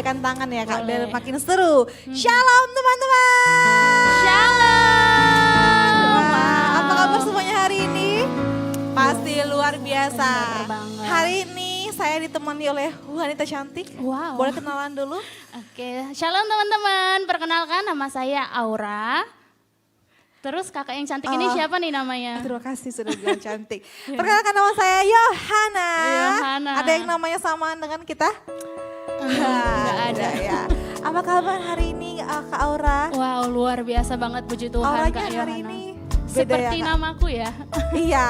lambaikan tangan ya Kak, biar Boleh. makin seru. Shalom teman-teman. Shalom. Wah, apa kabar semuanya hari ini? Pasti luar biasa. Benar banget. Hari ini saya ditemani oleh wanita cantik. Wow. Boleh kenalan dulu? Oke, shalom teman-teman. Perkenalkan nama saya Aura. Terus kakak yang cantik ini Oh. siapa nih namanya? Terima kasih sudah bilang cantik. Perkenalkan nama saya Yohana. Yohana. Ada yang namanya samaan dengan kita? Nggak ada. ya. Apa kabar hari ini Kak Aura? Wow, luar biasa banget, puji Tuhan Auranya Kak hari Yohana. ini beda Seperti ya, Kak? namaku ya. Iya,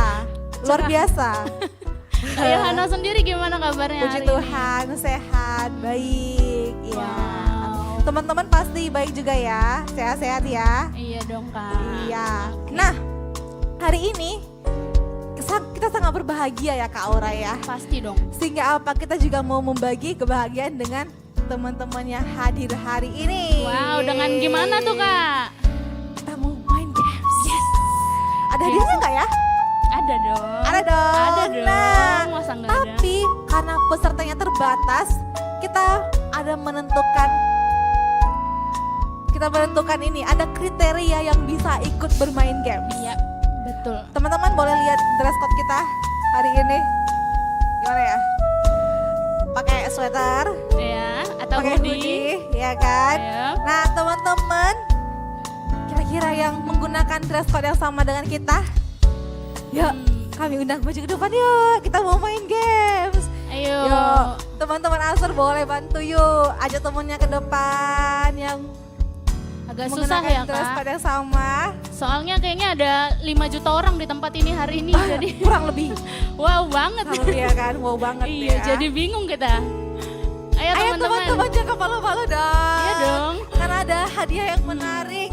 luar biasa. Kak Yohana sendiri gimana kabarnya Puji hari Tuhan, sehat, baik. ini? Iya. Wow. Teman-teman pasti baik juga ya, sehat-sehat ya. Iya dong Kak. Iya. Nah, hari ini kita sangat berbahagia ya Kak Aura ya. Pasti dong. Sehingga apa kita juga mau membagi kebahagiaan dengan teman-teman yang hadir hari ini. Wow, dengan gimana tuh Kak? Kita mau main games. Yes. Ada hadiahnya nggak ya? Ada dong. Ada dong. Ada dong. Nah, Masa nggak ada? tapi karena pesertanya terbatas, kita menentukan ini, ada kriteria yang bisa ikut bermain games. Iya, betul. Teman-teman boleh lihat dress code kita hari ini. Gimana ya? Pakai sweater, Ya, atau pakai hoodie. hoodie, ya kan? Ya. Nah, teman-teman, kira-kira yang menggunakan dress code yang sama dengan kita, yuk kami undang maju ke depan yuk, kita mau main games. Ayo. Yuk, teman-teman Acer boleh bantu yuk, ajak temennya ke depan yang Agak susah menggunakan ya dress Kak. code yang sama. Soalnya kayaknya ada 5 juta orang di tempat ini hari ini. Jadi Kurang lebih, wow banget. kurang lebih ya kan, wow banget Iya, ya. jadi bingung kita. Ayo Ayo teman-teman. teman-teman jangan malu-malu dong. Iya dong. Karena ada hadiah yang menarik,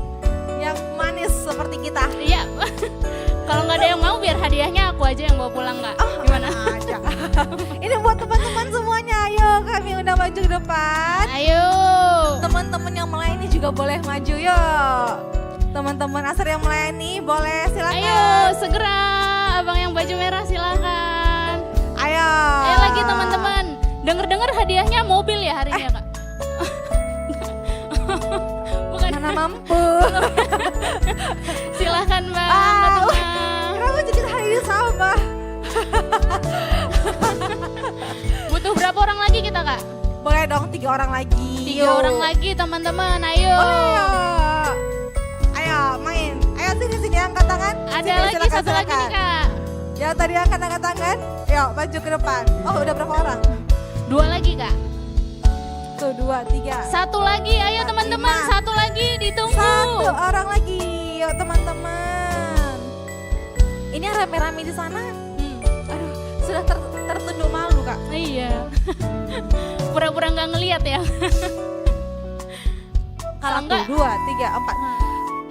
yang manis seperti kita. Iya. Kalau nggak ada yang mau biar hadiahnya aku aja yang bawa pulang Kak. Gimana? Aja. Ini buat teman-teman semuanya, ayo kami udah maju ke depan. Ayo. Teman-teman yang melayani juga boleh maju yuk. Teman-teman Acer yang melayani boleh silakan. Ayo segera abang yang baju merah silakan. Ayo. Ayo lagi teman-teman. Dengar-dengar hadiahnya mobil ya hari ini ya Kak. Bukan. Mana mampu. Silahkan bang. Ah, Bang. Kenapa jadi hari ini sama? Butuh berapa orang lagi kita Kak? Boleh dong 3 orang lagi. 3 orang lagi teman-teman, ayo. Boleh yuk. Ayo main. Ayo sini angkat tangan. Ada Sini, lagi silakan, satu lagi nih silakan. Kak. Ya tadi angkat tangan. Yuk maju ke depan. Oh udah berapa orang? 2 lagi Kak. Tuh 2, 3. Satu lagi, ayo 4, teman-teman. 5. Satu lagi ditunggu. 1 orang lagi. Yuk teman-teman. Ini yang rame-rame di sana. Aduh sudah tertunduk malu Kak. Iya. Pura-pura nggak ngelihat ya. Kalau 1, enggak, 2, 3, 4.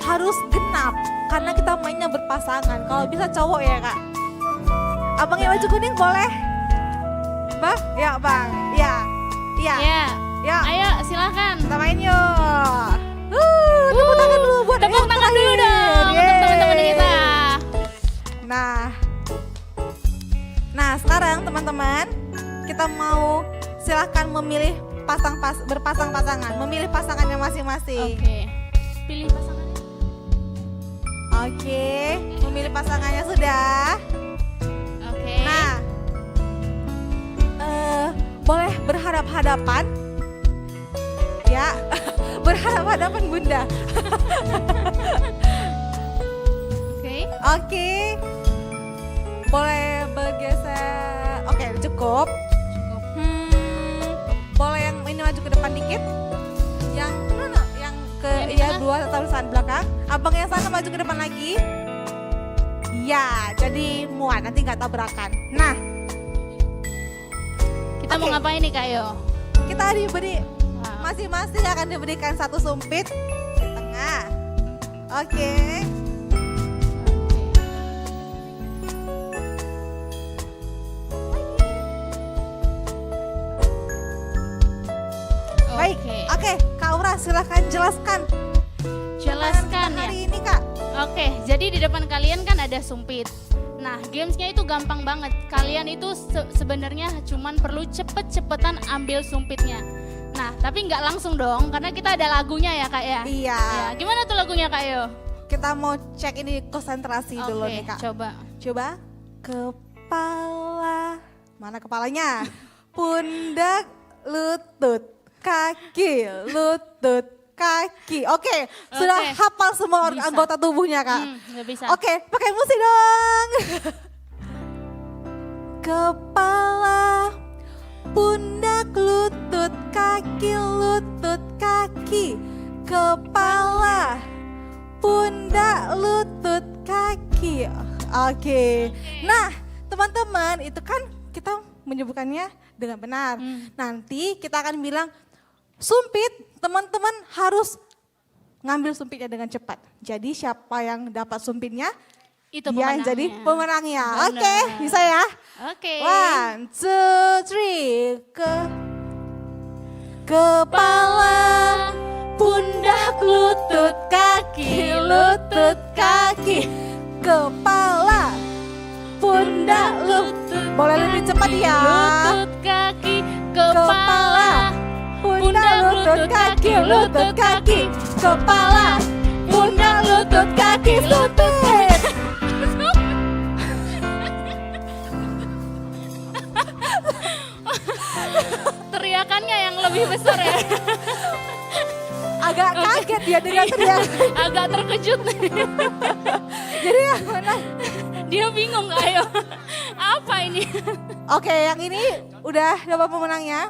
Harus genap karena kita mainnya berpasangan. Kalau bisa cowok ya Kak. Abang yang baju kuning boleh? Bang? Ya bang. Ya. Ya. ya. Ya. Ayo silakan. Kita main yuk. Tepuk tangan dulu buat Tepuk yang tangan dulu terakhir. dong untuk Yeay. teman-teman kita. Nah sekarang teman-teman kita mau silahkan memilih berpasang-pasangan, memilih pasangannya masing-masing. Oke. Pilih pasangannya. Oke, memilih pasangannya sudah. Oke. Nah, boleh berhadap-hadapan, ya, berhadap-hadapan Bunda. Oke. Oke, boleh bergeser. Oke, cukup. Boleh yang ini maju ke depan dikit. Yang yang ke Yang di ya tengah? 2 taruhan belakang. Abang yang sana maju ke depan lagi. Ya, jadi muat nanti nggak tabrakan. Nah, Kita mau Oke. ngapain nih Kak Yo? kita diberi Wow. masing-masing akan diberikan 1 sumpit di tengah. Oke. Baik. Oke. Oke, Kak Aura silahkan jelaskan. Jelaskan permainan kita ya. hari ini Kak. Oke, jadi di depan kalian kan ada sumpit. Nah, gamesnya itu gampang banget. Kalian itu sebenarnya cuman perlu cepet-cepetan ambil sumpitnya. Nah, tapi nggak langsung dong, karena kita ada lagunya ya Kak ya. Iya. Ya, gimana tuh lagunya Kak Yo? Kita mau cek ini konsentrasi dulu nih Kak. Coba. Coba. Kepala. Mana kepalanya? Pundak, lutut, kaki, lutut, kaki. Oke, sudah Oke. hafal semua Bisa. anggota tubuhnya Kak. Nggak bisa. Oke, pakai musik dong. Kepala, pundak, lutut, kaki, lutut, kaki. Kepala, pundak, lutut, kaki. Oke. Nah, teman-teman, itu kan kita menyebutkannya dengan benar. Nanti kita akan bilang sumpit, teman-teman harus ngambil sumpitnya dengan cepat. Jadi siapa yang dapat sumpitnya, Itu dia yang pemenangnya. jadi pemenangnya. Benar. Oke, bisa ya? Oke. 1, 2, 3. Kepala, pundak, lutut, kaki, lutut, kaki. Kepala, pundak, lutut. Boleh lebih cepat ya. Lutut kaki, kepala, pundak, lutut, kaki, lutut, kaki. Kepala, pundak, lutut, kaki, lutut. Teriakannya yang lebih besar ya. Agak kaget dia dengan teriakan. Agak terkejut nih. Jadi yang mana? Dia bingung Kak Yo. Apa ini? Oke, yang ini udah dapat pemenangnya.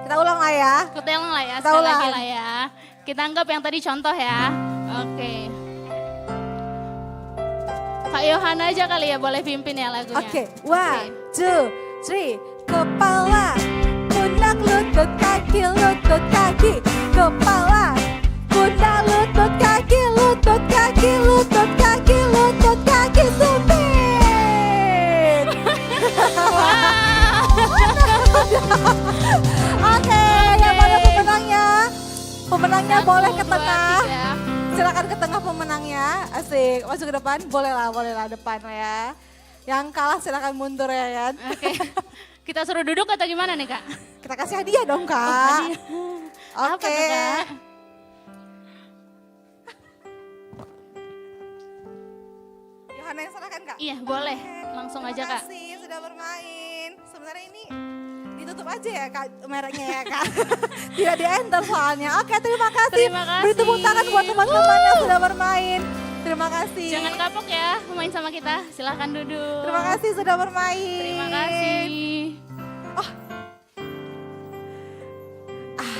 Kita ulang lah ya. Kita ulang lah ya, Kita sekali lagi ulang. lah ya. Kita anggap yang tadi contoh ya. Oke. Kak Yohana aja kali ya boleh pimpin ya lagunya. Oke, 1, 2, 3. Kepala, pundak, lutut, kaki, lutut, kaki. Kepala, pundak, lutut, kaki, lutut, kaki, lutut, kaki, lutut, kaki, sumpit. Oke, yang mana pemenangnya? Pemenangnya boleh ke tengah. Silakan ke tengah pemenangnya. Asik, masuk ke depan. Boleh lah depan ya. Yang kalah silakan mundur ya kan. Oke. Kita suruh duduk atau gimana nih Kak? Kita kasih hadiah dong Kak. Hadiah. Apa Oke. tuh, Kak? Yohana yang serahkan Kak. Iya boleh, langsung aja Kak. Terima kasih sudah bermain. Sebenarnya ini ditutup aja ya Kak mereknya ya Kak. Tidak di enter soalnya. Oke, terima kasih. Terima kasih. Beri tepuk tangan buat teman-teman yang sudah bermain. Terima kasih. Jangan kapok ya main sama kita, silahkan duduk. Terima kasih sudah bermain. Terima kasih.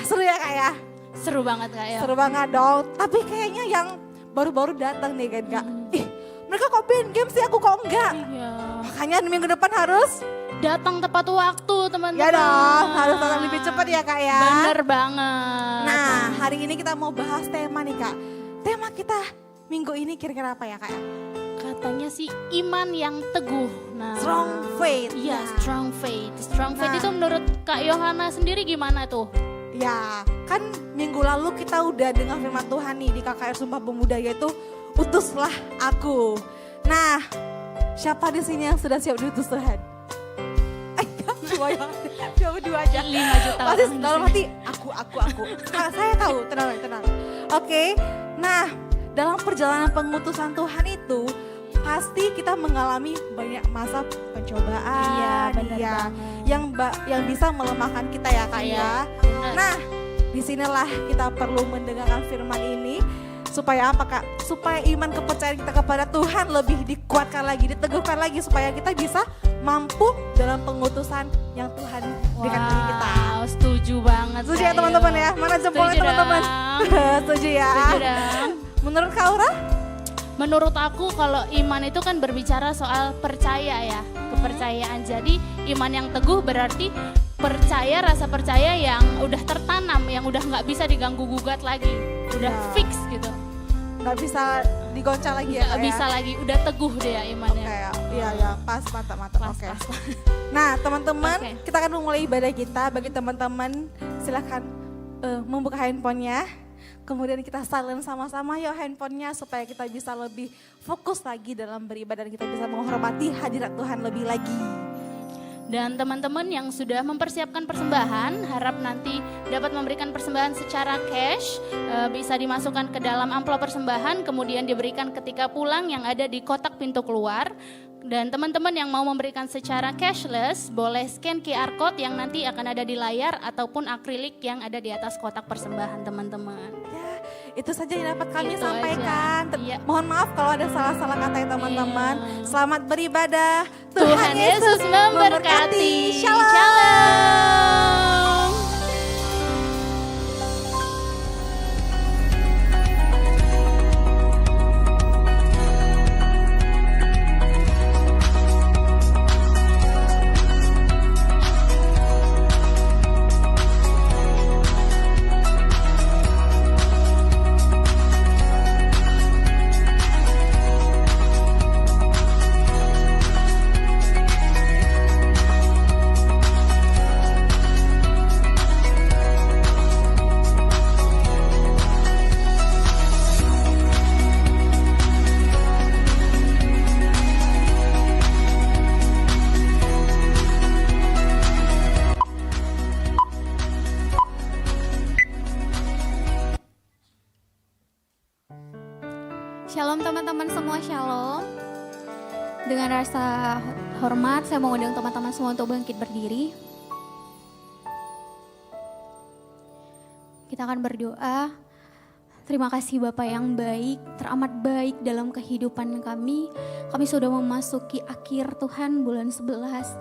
Seru ya Kak ya? Seru banget Kak Yo. Seru banget dong. Tapi kayaknya yang baru-baru datang nih kan Kak. Ih, mereka kok main game sih, aku kok enggak. Iya. Makanya minggu depan harus. Datang tepat waktu teman-teman. Ya dong, harus datang lebih cepat ya Kak ya. Bener banget. Nah, hari ini kita mau bahas tema nih Kak. Tema kita minggu ini kira-kira apa ya Kak? Katanya sih iman yang teguh. Nah, Strong faith. Iya, Nah, strong faith. Strong faith Nah. itu menurut Kak Yohana sendiri gimana tuh? Ya, kan minggu lalu kita udah dengar firman Tuhan nih di KKR Sumpah Pemuda, yaitu utuslah aku. Nah, siapa di sini yang sudah siap diutus Tuhan? Dua ya, coba dua aja. 5 juta Pasti orang di dalam sini. hati aku. Saya tahu, tenang. Oke, nah dalam perjalanan pengutusan Tuhan itu pasti kita mengalami banyak masa pencobaan, Iya, benar ya, banget. yang bisa melemahkan kita ya Kak Iya, ya. benar. Nah, disinilah kita perlu mendengarkan firman ini supaya apa Kak? Supaya iman kepercayaan kita kepada Tuhan lebih dikuatkan lagi, diteguhkan lagi supaya kita bisa mampu dalam pengutusan yang Tuhan berikan bagi kita. Wow, setuju banget. Setuju ya Kak teman-teman Yo. ya? Mana jempolnya Setuju teman-teman? dong. Setuju ya? Setuju dong. Menurut Kak Aura? Menurut aku kalau iman itu kan berbicara soal percaya ya, kepercayaan. Jadi iman yang teguh berarti percaya, rasa percaya yang udah tertanam, yang udah nggak bisa diganggu gugat lagi, udah Ya. fix gitu, Nggak bisa digoncang lagi ya nggak Kak bisa ya? lagi, udah teguh deh ya imannya. Kayak, iya, pas, mantap. Pas, Oke. pas. Nah teman-teman, Oke. kita akan memulai ibadah kita. Bagi teman-teman silahkan membuka handphonenya. Kemudian kita silent sama-sama yuk handphonenya supaya kita bisa lebih fokus lagi dalam beribadah dan kita bisa menghormati hadirat Tuhan lebih lagi. Dan teman-teman yang sudah mempersiapkan persembahan, harap nanti dapat memberikan persembahan secara cash, bisa dimasukkan ke dalam amplop persembahan, kemudian diberikan ketika pulang yang ada di kotak pintu keluar. Dan teman-teman yang mau memberikan secara cashless, boleh scan QR code yang nanti akan ada di layar ataupun akrilik yang ada di atas kotak persembahan teman-teman. Ya, itu saja yang dapat kami Itu sampaikan. aja. Iya. Mohon maaf kalau ada salah-salah kata ya teman-teman. Iya. Selamat beribadah. Tuhan Yesus memberkati. Shalom. Shalom. Shalom teman-teman semua, shalom. Dengan rasa hormat saya mau undang teman-teman semua untuk bangkit berdiri. Kita akan berdoa. Terima kasih Bapak yang baik, teramat baik dalam kehidupan kami. Kami sudah memasuki akhir Tuhan bulan 11.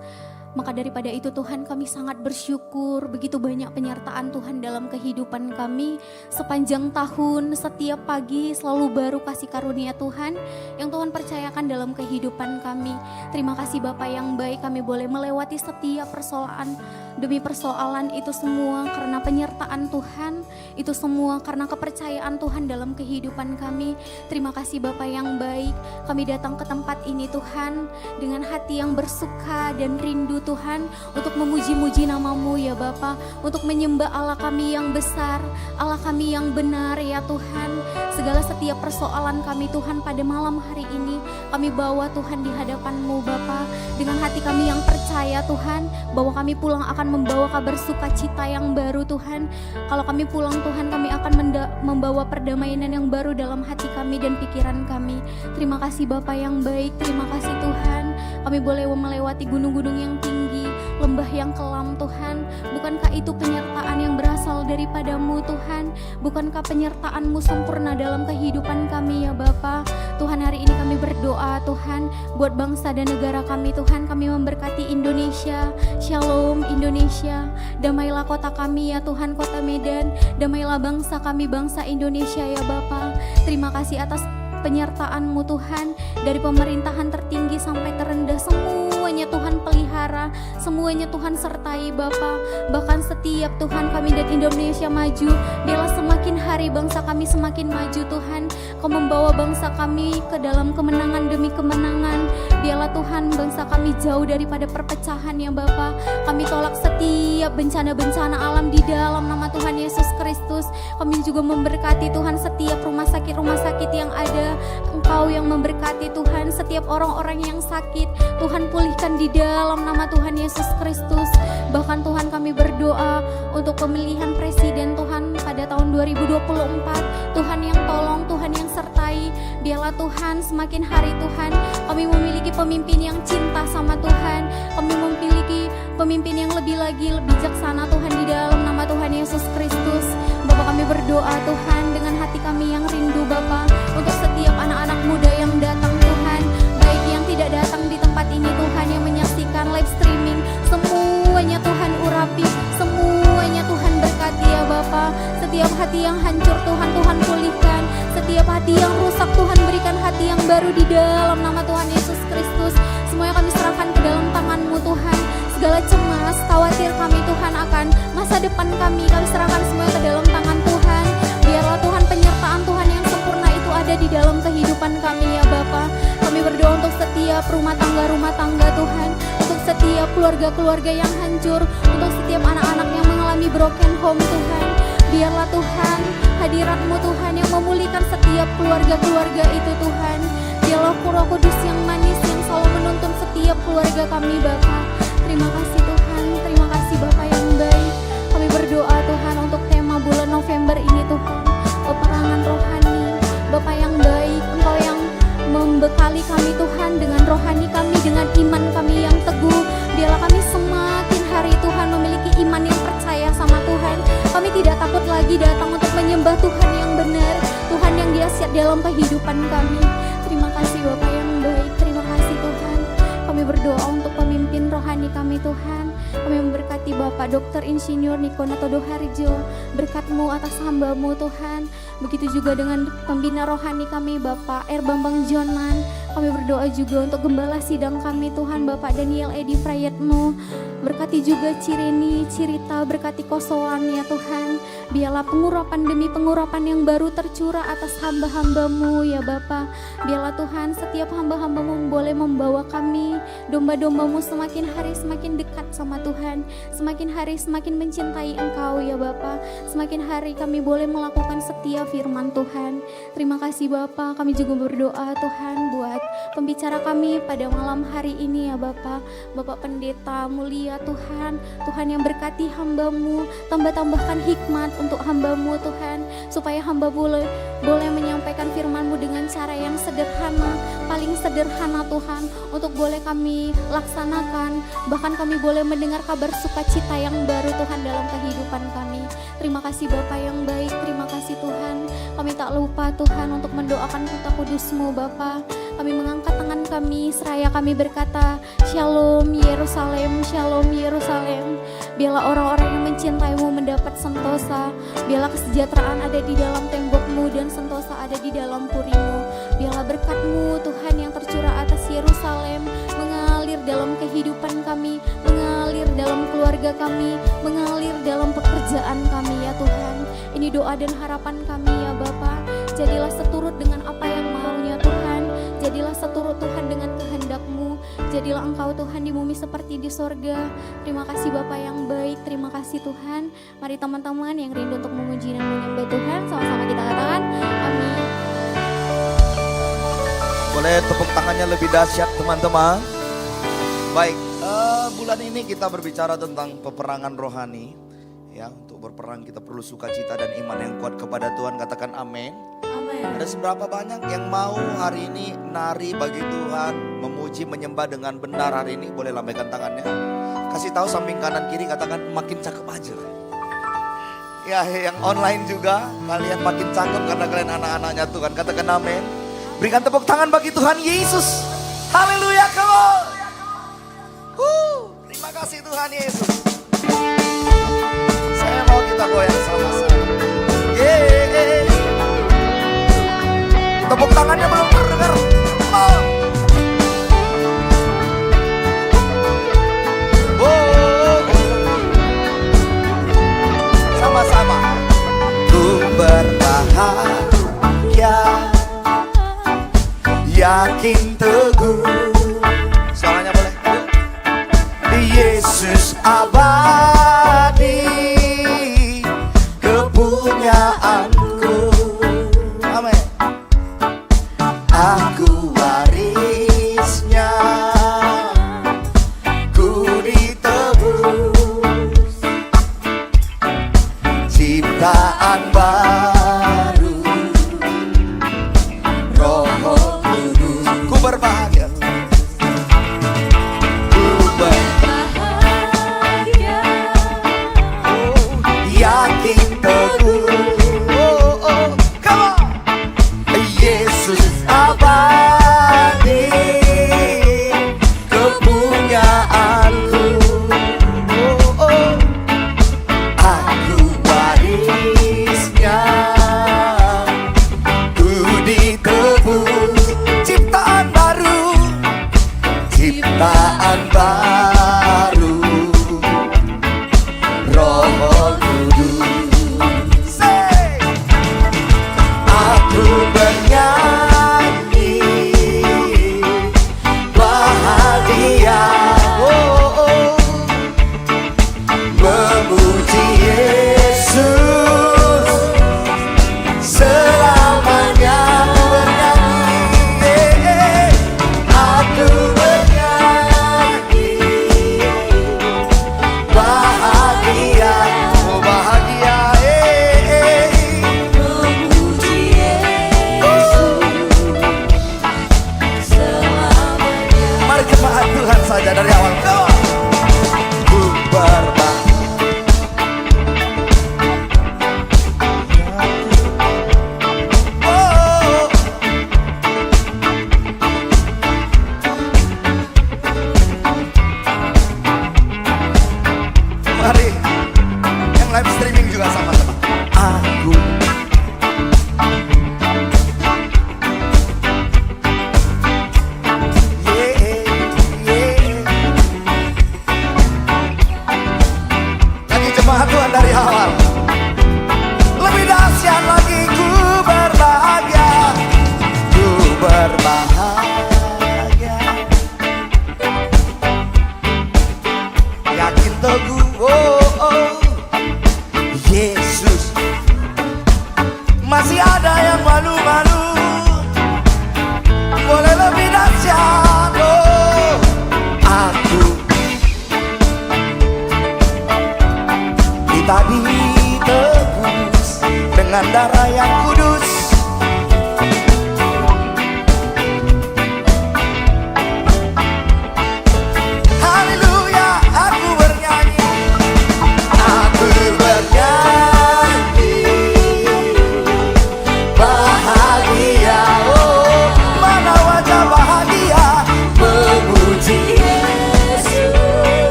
Maka daripada itu Tuhan kami sangat bersyukur begitu banyak penyertaan Tuhan dalam kehidupan kami. Sepanjang tahun setiap pagi selalu baru kasih karunia Tuhan yang Tuhan percayakan dalam kehidupan kami. Terima kasih Bapak yang baik, kami boleh melewati setiap persoalan demi persoalan itu semua karena penyertaan Tuhan, itu semua karena kepercayaan Tuhan dalam kehidupan kami. Terima kasih Bapak yang baik, kami datang ke tempat ini Tuhan dengan hati yang bersuka dan rindu Tuhan untuk memuji-muji nama-Mu ya Bapa, untuk menyembah Allah kami yang besar, Allah kami yang benar ya Tuhan. Segala setiap persoalan kami Tuhan pada malam hari ini kami bawa Tuhan di hadapan-Mu Bapa, dengan hati kami yang percaya Tuhan bahwa kami pulang akan membawa kabar sukacita yang baru Tuhan. Kalau kami pulang Tuhan, kami akan membawa perdamaian yang baru dalam hati kami dan pikiran kami. Terima kasih Bapa yang baik, terima kasih Tuhan. Kami boleh melewati gunung-gunung yang tinggi, lembah yang kelam Tuhan. Bukankah itu penyertaan yang berasal daripada-Mu Tuhan? Bukankah penyertaan-Mu sempurna dalam kehidupan kami ya Bapa? Tuhan, hari ini kami berdoa Tuhan buat bangsa dan negara kami Tuhan. Kami memberkati Indonesia. Shalom Indonesia. Damailah kota kami ya Tuhan, kota Medan. Damailah bangsa kami, bangsa Indonesia ya Bapa. Terima kasih atas penyertaan-Mu Tuhan, dari pemerintahan tertinggi sampai terendah, semuanya Tuhan pelihara, semuanya Tuhan sertai Bapa. Bahkan setiap Tuhan kami dan Indonesia maju, biarlah semakin hari bangsa kami semakin maju Tuhan. Kau membawa bangsa kami ke dalam kemenangan demi kemenangan. Biarlah Tuhan bangsa kami jauh daripada perpecahan ya Bapa. Kami tolak setiap bencana-bencana alam di dalam nama Tuhan Yesus Kristus. Kami juga memberkati Tuhan setiap rumah sakit yang ada. Engkau yang memberkati Tuhan setiap orang-orang yang sakit, Tuhan pulihkan di dalam nama Tuhan Yesus Kristus. Bahkan Tuhan kami berdoa untuk pemilihan presiden Tuhan pada tahun 2024. Tuhan yang tolong, Tuhan yang sertai. Biarlah Tuhan semakin hari Tuhan kami memiliki pemimpin yang cinta sama Tuhan. Kami memiliki pemimpin yang lebih bijaksana Tuhan di dalam nama Tuhan Yesus Kristus. Bapak, kami berdoa Tuhan dengan hati kami yang rindu Bapak, untuk setiap anak-anak muda yang datang Tuhan, baik yang tidak datang di tempat ini Tuhan, yang menyaksikan live streaming, semuanya Tuhan urapi, semuanya Tuhan berkati ya Bapak. Setiap hati yang hancur Tuhan, Tuhan pulihkan. Setiap hati yang rusak Tuhan, berikan hati yang baru di dalam nama Tuhan Yesus Kristus. Semuanya kami serahkan ke dalam tangan-Mu Tuhan. Segala cemas, khawatir kami Tuhan akan masa depan kami serahkan semuanya ke dalam tangan Tuhan. Biarlah Tuhan penyertaan Tuhan yang sempurna itu ada di dalam kehidupan kami ya Bapa. Kami berdoa untuk setiap rumah tangga Tuhan, untuk setiap keluarga yang hancur, untuk setiap anak-anak yang mengalami broken home Tuhan. Biarlah Tuhan hadirat-Mu Tuhan yang memulihkan setiap keluarga itu Tuhan. Biarlah Roh Kudus yang manis yang selalu menuntun setiap keluarga kami Bapa. Terima kasih Tuhan, terima kasih Bapa yang baik. Kami berdoa Tuhan untuk tema bulan November ini Tuhan, peperangan rohani. Bapa yang baik, Engkau yang membekali kami Tuhan dengan rohani kami, dengan iman kami yang teguh. Biarlah kami semakin hari Tuhan memiliki iman yang percaya sama Tuhan. Kami tidak takut lagi datang untuk menyembah Tuhan yang benar, Tuhan yang dahsyat dalam kehidupan kami. Terima kasih Bapa yang baik, terima kasih Tuhan. Kami berdoa untuk pemimpin rohani kami Tuhan. Kami memberkati Bapak Dr. Insinyur Niko Natodo Harjo. Berkat-Mu atas hamba-Mu Tuhan. Begitu juga dengan pembina rohani kami Bapak R. Bambang Jonan. Kami berdoa juga untuk gembala sidang kami Tuhan Bapak Daniel Edi Prayetno. Berkati juga Cirini, Cirita, berkati Kosoan ya Tuhan. Biarlah pengurapan demi pengurapan yang baru tercurah atas hamba-hamba-Mu ya Bapa. Biarlah Tuhan setiap hamba-hamba-Mu boleh membawa kami, domba-domba-Mu semakin hari semakin dekat sama Tuhan. Semakin hari semakin mencintai Engkau ya Bapa. Semakin hari kami boleh melakukan setiap firman Tuhan. Terima kasih Bapa. Kami juga berdoa Tuhan buat pembicara kami pada malam hari ini ya Bapa. Bapak Pendeta mulia Tuhan. Tuhan yang berkati hamba-Mu, tambah-tambahkan hikmat untuk hamba-Mu Tuhan, supaya hamba boleh menyampaikan firman-Mu dengan cara yang sederhana, paling sederhana Tuhan, untuk boleh kami laksanakan. Bahkan kami boleh mendengar kabar sukacita yang baru Tuhan dalam kehidupan kami. Terima kasih Bapa yang baik, terima kasih Tuhan. Kami tak lupa Tuhan untuk mendoakan kota kudus-Mu Bapa. Kami mengangkat tangan kami, seraya kami berkata, Shalom Yerusalem, Shalom Yerusalem. Biarlah orang-orang yang mencintai-Mu mendapat sentosa. Biarlah kesejahteraan ada di dalam tembok-Mu dan sentosa ada di dalam puri-Mu. Biarlah berkat-Mu Tuhan yang tercurah atas Yerusalem mengalir dalam kehidupan kami, mengalir dalam keluarga kami, mengalir dalam pekerjaan kami ya Tuhan. Ini doa dan harapan kami ya Bapa. Jadilah seturut dengan apa yang maunya Tuhan. Jadilah seturut Tuhan dengan kehendak-Mu. Jadilah Engkau Tuhan di bumi seperti di sorga. Terima kasih Bapa yang baik, terima kasih Tuhan. Mari teman-teman yang rindu untuk memuji dan menyembah Tuhan, sama-sama kita katakan amin. Boleh tepuk tangannya lebih dahsyat teman-teman. Baik, bulan ini kita berbicara tentang peperangan rohani. Ya, untuk berperang kita perlu sukacita dan iman yang kuat kepada Tuhan. Katakan amin. Ada seberapa banyak yang mau hari ini nari bagi Tuhan, memuji, menyembah dengan benar hari ini? Boleh lambaikan tangannya. Kasih tahu samping kanan kiri, katakan makin cakep aja. Ya, yang online juga, kalian makin cakep karena kalian anak-anaknya Tuhan. Katakan amin. Berikan tepuk tangan bagi Tuhan Yesus. Haleluya, come on. Terima kasih Tuhan Yesus. Saya mau kita goyang sama-sama. Yeah. Tepuk tangannya belum terdengar. Oh. Oh. Sama-sama. Ku berbahagia, yakin teguh. Suaranya boleh? Yesus abadi kepunyaanku. Amin. Aku warisnya, ku ditebus, ciptaan baru, Roh Kudus. Ku berbahagia, ku berbahagia,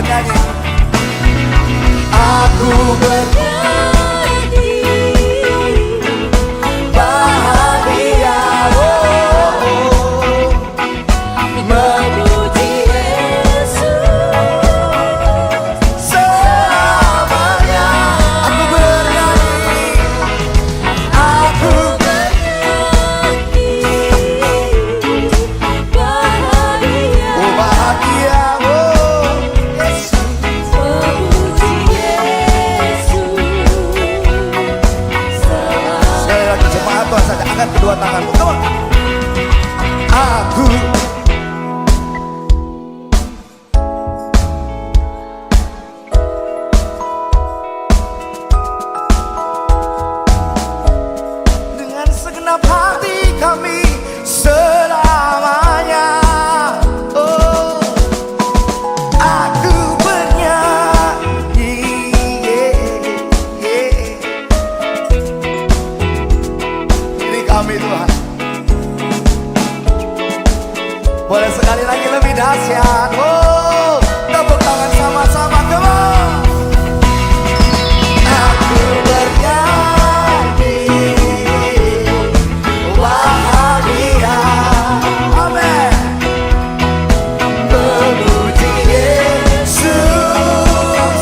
bernyanyi. Aku bernyanyi bahagia, memuji Yesus selamanya. Aku bernyanyi, aku bernyanyi bahagia, oh bahagia, oh Yesus, memuji Yesus selamanya. Sekali lagi jemaat Tuhan saja, angkat kedua tanganmu, come on. Aku dengan segenap hati kami selamanya. Oh, aku bernyanyi, ini kami Tuhan. Boleh sekali lagi lebih dahsyat. Oh, tepuk tangan sama-sama, come on. Aku bernyanyi bahagia, amin, memuji Yesus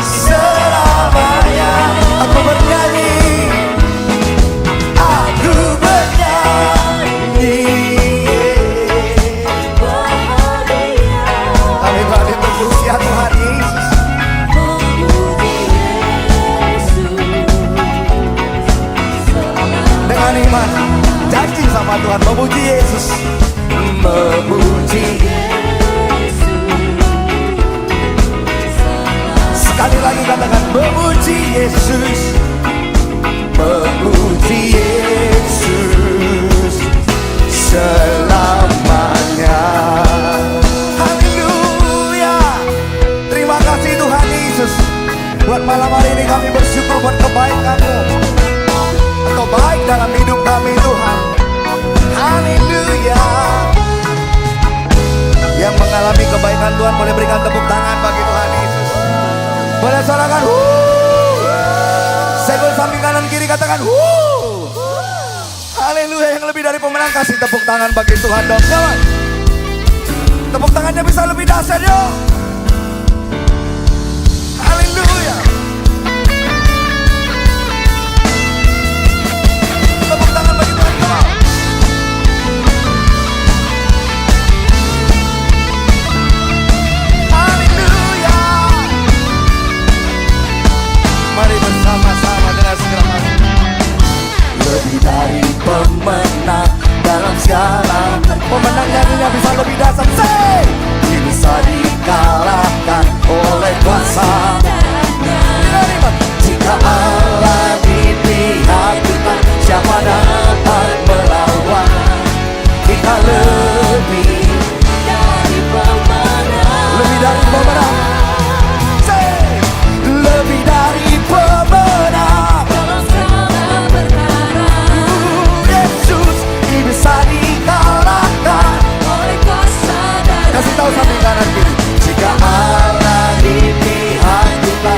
selamanya. Aku bernyanyi, aku bernyanyi bahagia. Kami berani terpuji Tuhan Yesus. Dengan iman, janji sama Tuhan, memuji Yesus, memuji sekali lagi katakan memuji Yesus, memuji Yesus selamanya. Haleluya. Terima kasih Tuhan Yesus. Buat malam hari ini kami bersyukur buat kebaikan-Mu. Engkau baik dalam hidup kami Tuhan. Haleluya. Yang mengalami kebaikan Tuhan boleh berikan tepuk tangan bagi Tuhan Yesus. Boleh sorakan segel samping kanan kiri katakan haleluya. Yang lebih dari pemenang kasih tepuk tangan bagi Tuhan dong. Kawan, tepuk tangannya bisa lebih dahsyat yuk. Haleluya. Tepuk tangan bagi Tuhan, kawan. Haleluya. Mari bersama-sama dengan segala hati. Lebih dari pemenang dalam segala pemenang nyanyinya bisa lebih dahsyat. Say, bisa dikalahkan oleh kuasa. Jika Allah di pihak kita, siapa dapat melawan? Kita lebih dari pemenang. Lebih dari pemenang. Say, lebih dari pemenang dalam segala perkara. Yesus bisa dikalahkan oleh kuasa dan kasih tahu samping kanan kiri. Jika Allah di pihak kita,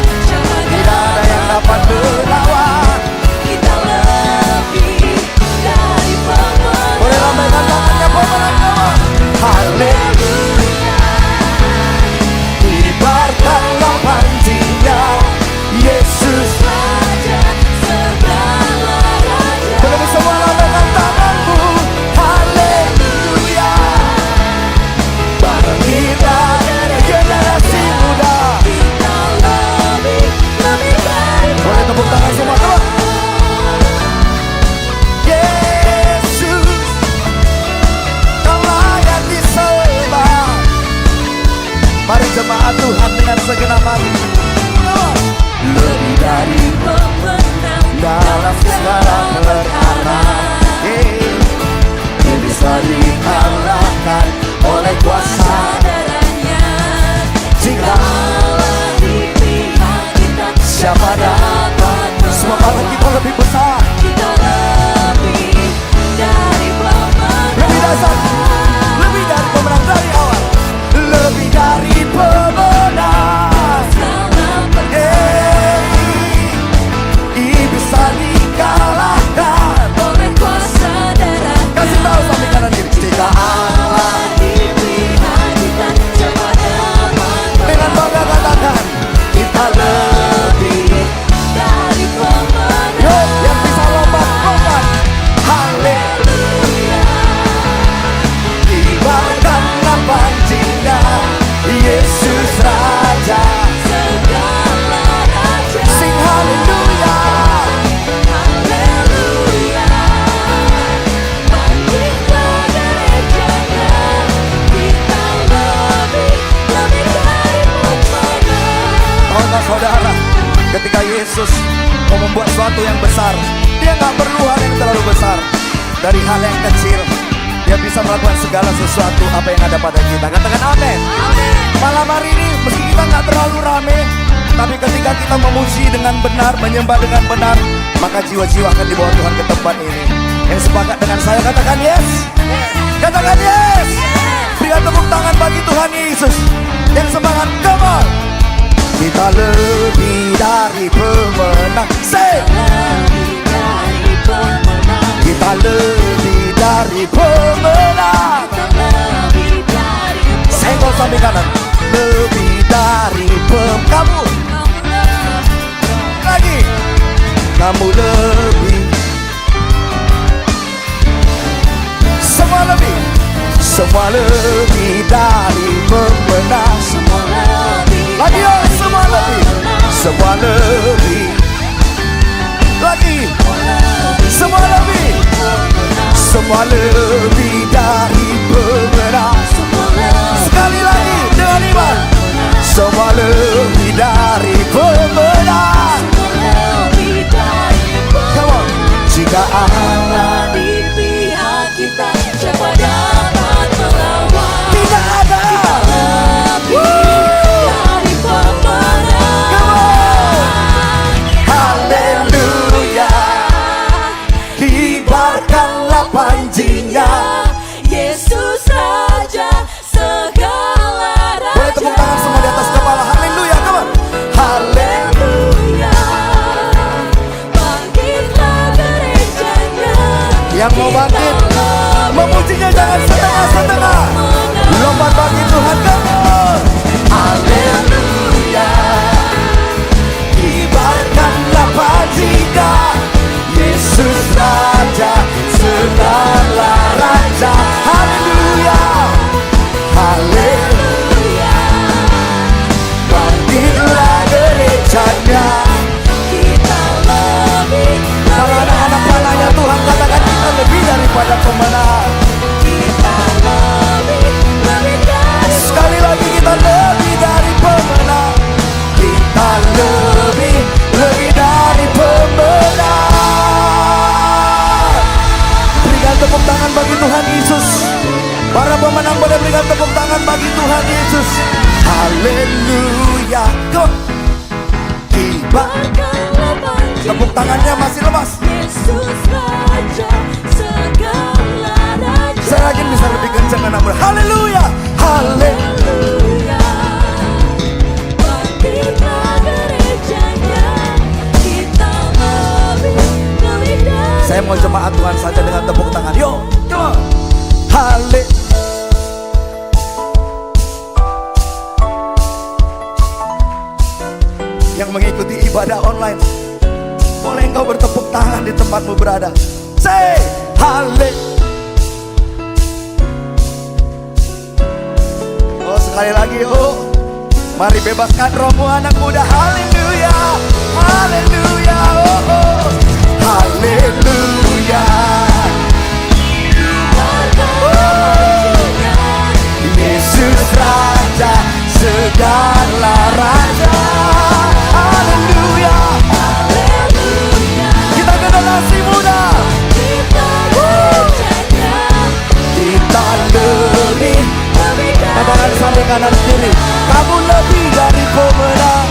tidak ada yang dapat melawan. Kita lebih dari pemenang. Boleh lambaikan tangannya pemenang. Haleluya. Kibarkanlah panjinya, Yesus Raja segala raja. Boleh semua lambaikan tanganmu. Haleluya. Bareng kita generasi muda. Kita lebih baik. Boleh tepuk tangan semua, come on. Yesus, Kau layak disembah. Mari jemaat Tuhan dengan segenap hati. Lebih dari pemenang dalam segala perkara. Dia bisa dikalahkan oleh kuasa darahnya. Jika Allah di pihak kita, siapa dapat melawan? Semua barang kita lebih besar. Kita lebih dari pemenang. Lebih dasar, lebih dari pemenang dari awal. Lebih dari pemenang. Yesus mau membuat sesuatu yang besar. Dia gak perlu hal yang terlalu besar. Dari hal yang kecil Dia bisa melakukan segala sesuatu apa yang ada pada kita. Katakan amin. Malam hari ini meski kita gak terlalu rame, tapi ketika kita memuji dengan benar, menyembah dengan benar, maka jiwa-jiwa akan dibawa Tuhan ke tempat ini. Yang sepakat dengan saya katakan yes. Katakan yes. Berikan tepuk tangan bagi Tuhan Yesus. Yang semangat, come on. Kita lebih dari pemenang. Say. Kita lebih dari pemenang. Senggol samping kanan. Lebih dari kamu. Lagi. Kamu lebih. Semua lebih. Semua lebih dari pemenang. Lagi oh, semua lebih. Semua lebih. Lagi. Semua lebih. Semua lebih dari pemenang. Sekali lagi dengan iman. Semua lebih dari pemenang. Come on. Jika Allah di pihak kita, siapa dapat melawan? tidak ada. Dari pemenang. Haleluya. Kibarkanlah panjinya. Yesus Raja segala Boleh tepuk raja. tangan semua di atas kepala. Haleluya, come on. Haleluya. Bangkitlah gerejanya. Yang mau bangkit, memujinya jangan setengah-setengah. Lompat bagi Tuhan, come on. Haleluya. Kibarkanlah panjinya. Yesus Raja segala raja. Haleluya. Haleluya. Bangkitlah gerejanya. Kita lebih Kalau anak-anak panahnya Tuhan katakan kita lebih daripada pemenang. kita lebih dari Sekali lagi kita lebih dari pemenang. Kita lebih dari pemenang. Berikan tepuk tangan bagi Tuhan Yesus. Para pemenang boleh berikan tepuk tangan bagi Tuhan Yesus. Haleluya. Go. Tiba. Tepuk tangannya masih lemas. Yesus Raja segala raja. Saya lagi bisa lebih kencang anak muda. Haleluya. Haleluya. Bangkitlah gerejanya. Kita lebih dari. Saya mau jemaat Tuhan saja dengan tepuk tangan. Yo, come on. Hale. Yang mengikuti ibadah online, boleh engkau bertepuk tangan di tempatmu berada. Say hale. Oh, sekali lagi oh. Mari bebaskan rohmu anak muda. Haleluya. Haleluya. Oh, oh. Haleluya. Yesus Raja segala raja. Haleluya. Kita generasi muda. Kita lebih. Katakan samping kanan kiri. Kamu lebih dari pemenang.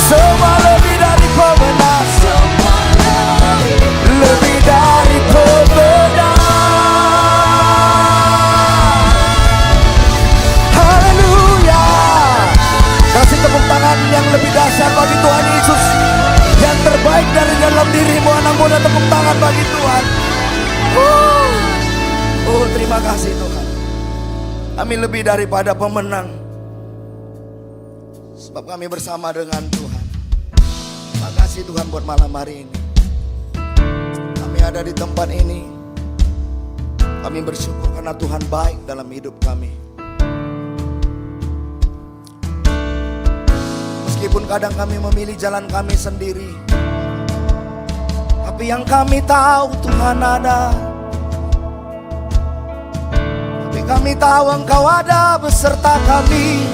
Semua lebih dari pemenang. Lebih dari pemenang. Haleluya. Kasih tepuk tangan yang lebih dahsyat bagi Tuhan Yesus. Yang terbaik dari dalam dirimu anak muda, tepuk tangan bagi Tuhan. Oh, terima kasih Tuhan. Kami lebih daripada pemenang, sebab kami bersama dengan Tuhan. Terima kasih Tuhan buat malam hari ini. Kami ada di tempat ini. Kami bersyukur karena Tuhan baik dalam hidup kami. Meskipun kadang kami memilih jalan kami sendiri, tapi yang kami tahu Tuhan ada. Tapi kami tahu Engkau ada beserta kami.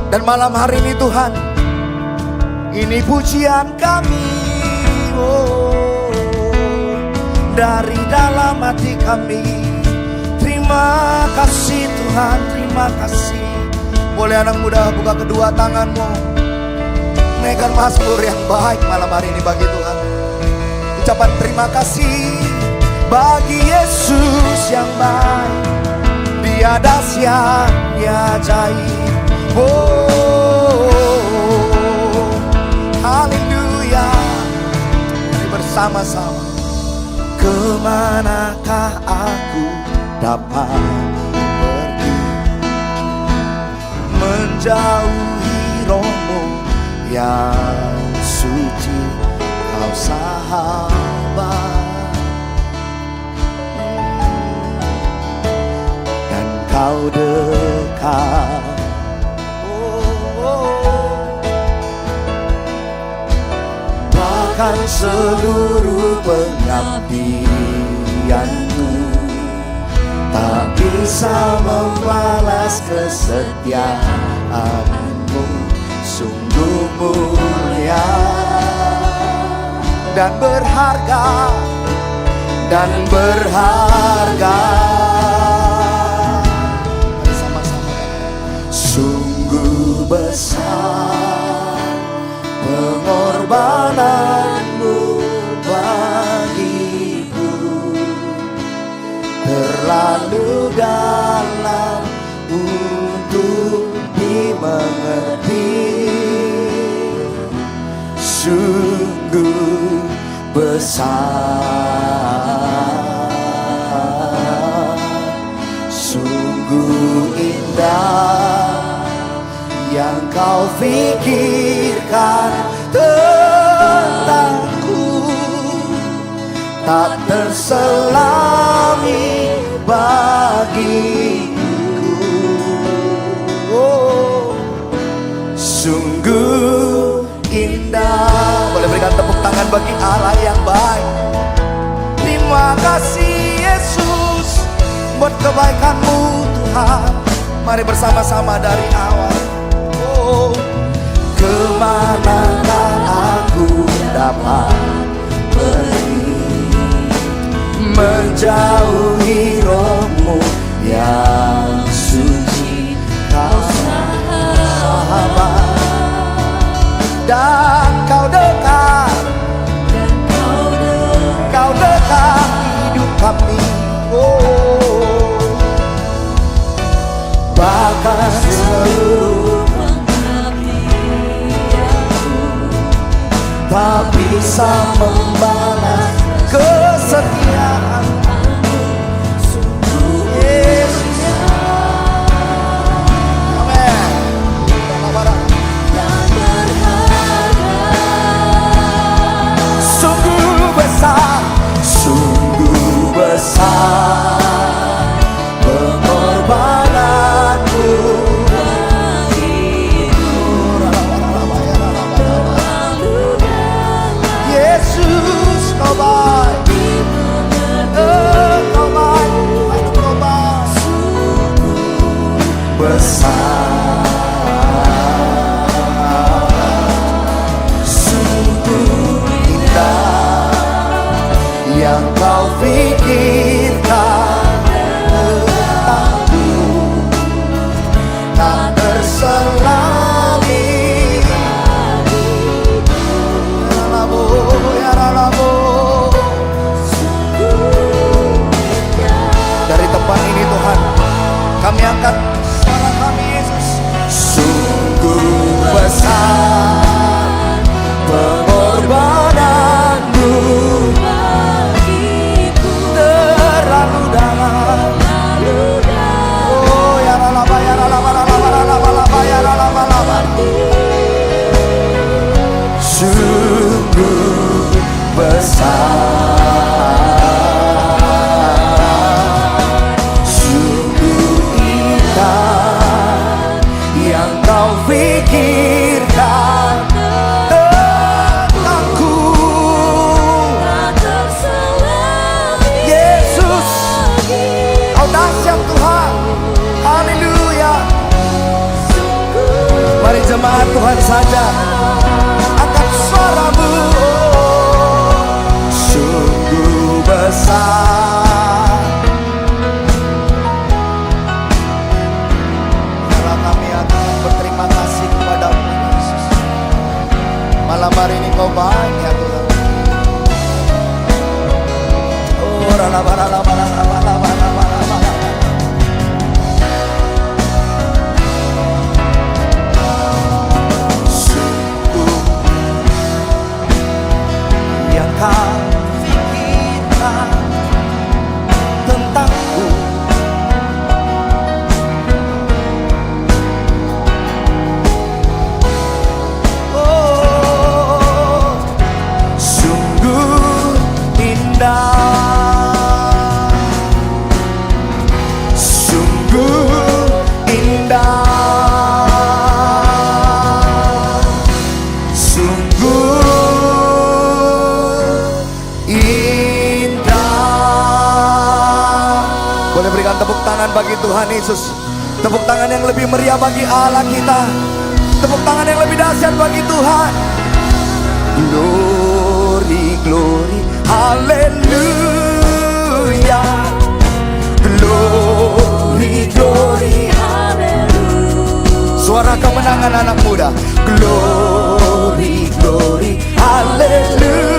Dan malam hari ini Tuhan, ini pujian kami, oh, dari dalam hati kami. Terima kasih Tuhan, terima kasih. Boleh anak muda buka kedua tanganmu, naikkan mazmur yang baik malam hari ini bagi Tuhan. Ucapan terima kasih bagi Yesus yang baik, Dia dahsyat, Dia ajaib. Oh, haleluya. Mari bersama-sama. Kemanakah aku dapat pergi, menjauhi rohmu yang suci, Kau sahabat, dan Kau dekat. Bahkan seluruh pengabdianku tak bisa membalas kesetiaanmu. Sungguh mulia dan berharga, dan berharga. Bersama-sama. Sungguh besar pengorbananmu bagiku, terlalu dalam untuk dimengerti. Sungguh besar, sungguh indah yang Kau pikirkan tentangku, tak terselami bagiku. Oh, sungguh indah. Boleh berikan tepuk tangan bagi Allah yang baik. Terima kasih Yesus buat kebaikan-Mu Tuhan. Mari bersama-sama dari awal. Oh, kemanakah aku dapat pergi, menjauhi rohmu yang suci, Kau sahabat, dan Kau dekat, Kau dekat hidup kami. Oh, bahkan seluruh tak bisa membalas kesetiaan. Yesus, amin. Sungguh besar, sungguh besar pengorbananmu. Yesus, Kau baik, Kau baik, Kau baik, besar, sungguh indah yang Kau pikirkan tentangku, tak terselami. Dari tempat ini Tuhan, kami angkat suara kami Yesus. Sungguh besar pengorbananmu bagiku, terlalu dalam. Oh ya ralaba ya ralaba ralaba ralaba ralaba ya ralaba ralaba. Sungguh besar, sungguh indah Tuhan saja. Angkat suaramu. Sungguh besar. Karena kami akan berterima kasih kepadamu Yesus. Malam hari ini kau baik ya Tuhan. Oh rala rala rala rala rala rala. Sungguh yang kau pikirkan tentangku, oh sungguh indah, sungguh indah, sungguh indah. Boleh berikan tepuk tangan bagi Tuhan Yesus. Tepuk tangan yang lebih meriah bagi Allah kita. Tepuk tangan yang lebih dahsyat bagi Tuhan. Glory, glory, haleluya. Glory, glory, suara kemenangan anak muda. Glory, glory, haleluya,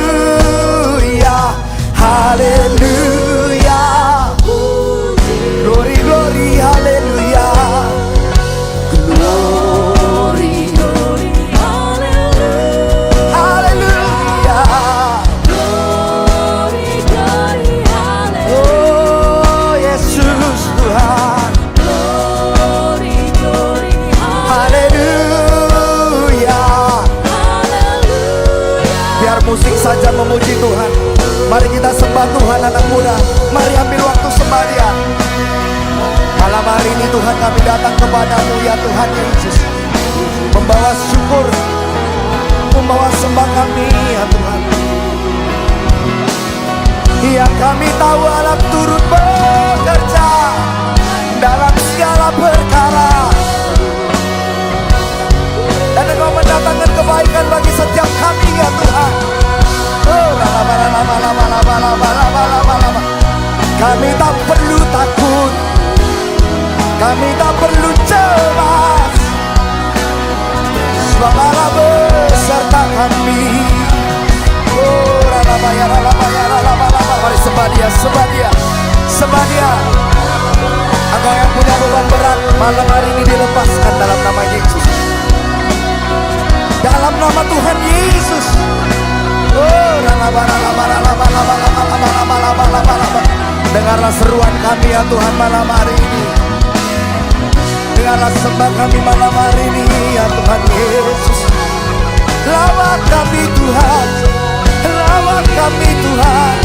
haleluya. Glory, glory, haleluya. Glory, glory, haleluya. Oh Yesus Tuhan. Haleluya. Biar musik saja memuji Tuhan. Mari kita sembah Tuhan anak muda. Mari ambil waktu sembah Dia. Malam hari ini Tuhan kami datang kepadamu ya Tuhan Yesus. Membawa syukur, membawa sembah kami ya Tuhan. Yang kami tahu Allah turut bekerja dalam segala perkara. Dan Engkau mendatangkan kebaikan bagi setiap kami ya Tuhan. Oh, kami tak perlu takut, kami tak perlu cemas, sebab Allah beserta kami. Oh, mari sembah Dia, sembah Dia, sembah Dia. Engkau yang punya beban berat, malam hari ini dilepaskan dalam nama Yesus, dalam nama Tuhan Yesus. Oh, dengarlah seruan kami ya Tuhan malam hari ini. Dengarlah sembah kami malam hari ini ya Tuhan Yesus. Lawat kami Tuhan, lawat kami Tuhan.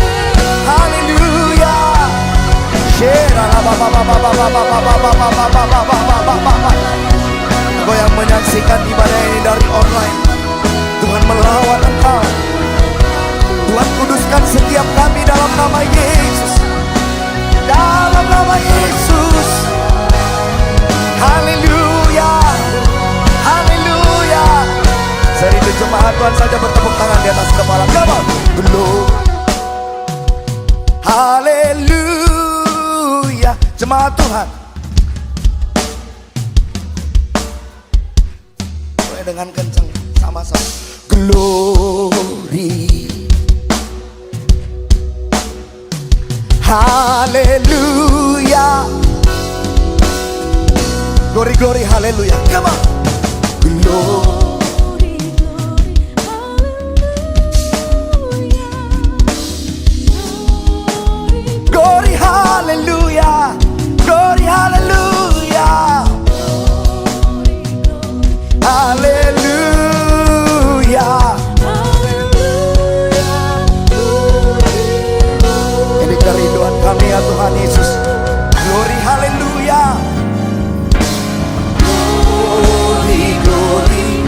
Haleluya. Engkau yang menyaksikan ibadah ini dari online, Tuhan melawat Engkau. Tuhan kuduskan setiap kami dalam nama Yesus, dalam nama Yesus. Haleluya, haleluya. Seribu jemaat Tuhan saja bertepuk tangan di atas kepala. Come on. Haleluya. Jemaat Tuhan, boleh dengan kencang sama-sama. Glory, haleluya. Glory, glory, haleluya. Come on. Glory, glory, haleluya. Glory, haleluya. Haleluya. Ini kerinduan kami ya Tuhan Yesus. Glory, haleluya. Glory, glory,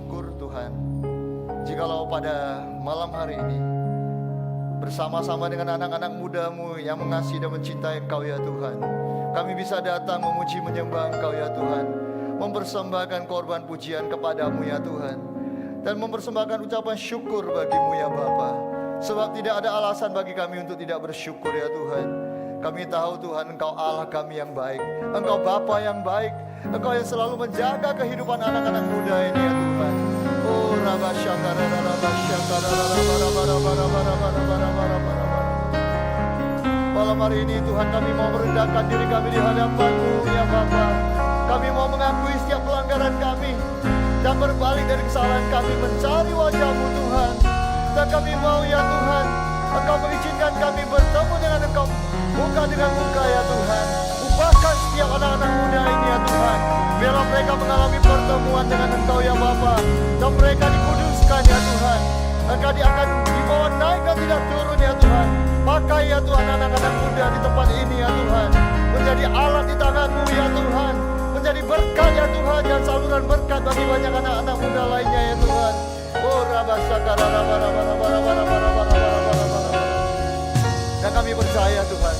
bersyukur Tuhan, jikalau pada malam hari ini bersama-sama dengan anak-anak muda-Mu yang mengasihi dan mencintai Engkau ya Tuhan, kami bisa datang memuji menyembah Engkau ya Tuhan, mempersembahkan korban pujian kepadamu ya Tuhan, dan mempersembahkan ucapan syukur bagimu ya Bapa. Sebab tidak ada alasan bagi kami untuk tidak bersyukur ya Tuhan. Kami tahu Tuhan, Engkau Allah kami yang baik, Engkau Bapa yang baik, Engkau yang selalu menjaga kehidupan anak-anak muda ini ya Tuhan. Oh Rabba Syakara Rabba Syakara Malam hari ini Tuhan, kami mau merendahkan diri kami di hadapan-Mu ya Bapa. Kami mau mengakui setiap pelanggaran kami dan berbalik dari kesalahan kami, mencari wajah-Mu Tuhan. Dan kami mau ya Tuhan, Engkau mengizinkan kami bertemu dengan Engkau muka dengan muka ya Tuhan. Ubahkan setiap anak-anak muda ini ya Tuhan, biarlah mereka mengalami pertemuan dengan Engkau ya Bapa, dan mereka dikuduskan ya Tuhan. Engkau akan dibawa naik dan tidak turun ya Tuhan. Pakai ya Tuhan anak-anak muda di tempat ini ya Tuhan, menjadi alat di tangan-Mu ya Tuhan, menjadi berkat ya Tuhan, dan saluran berkat bagi banyak anak-anak muda lainnya ya Tuhan. Oh Rabasakara dan kami percaya Tuhan,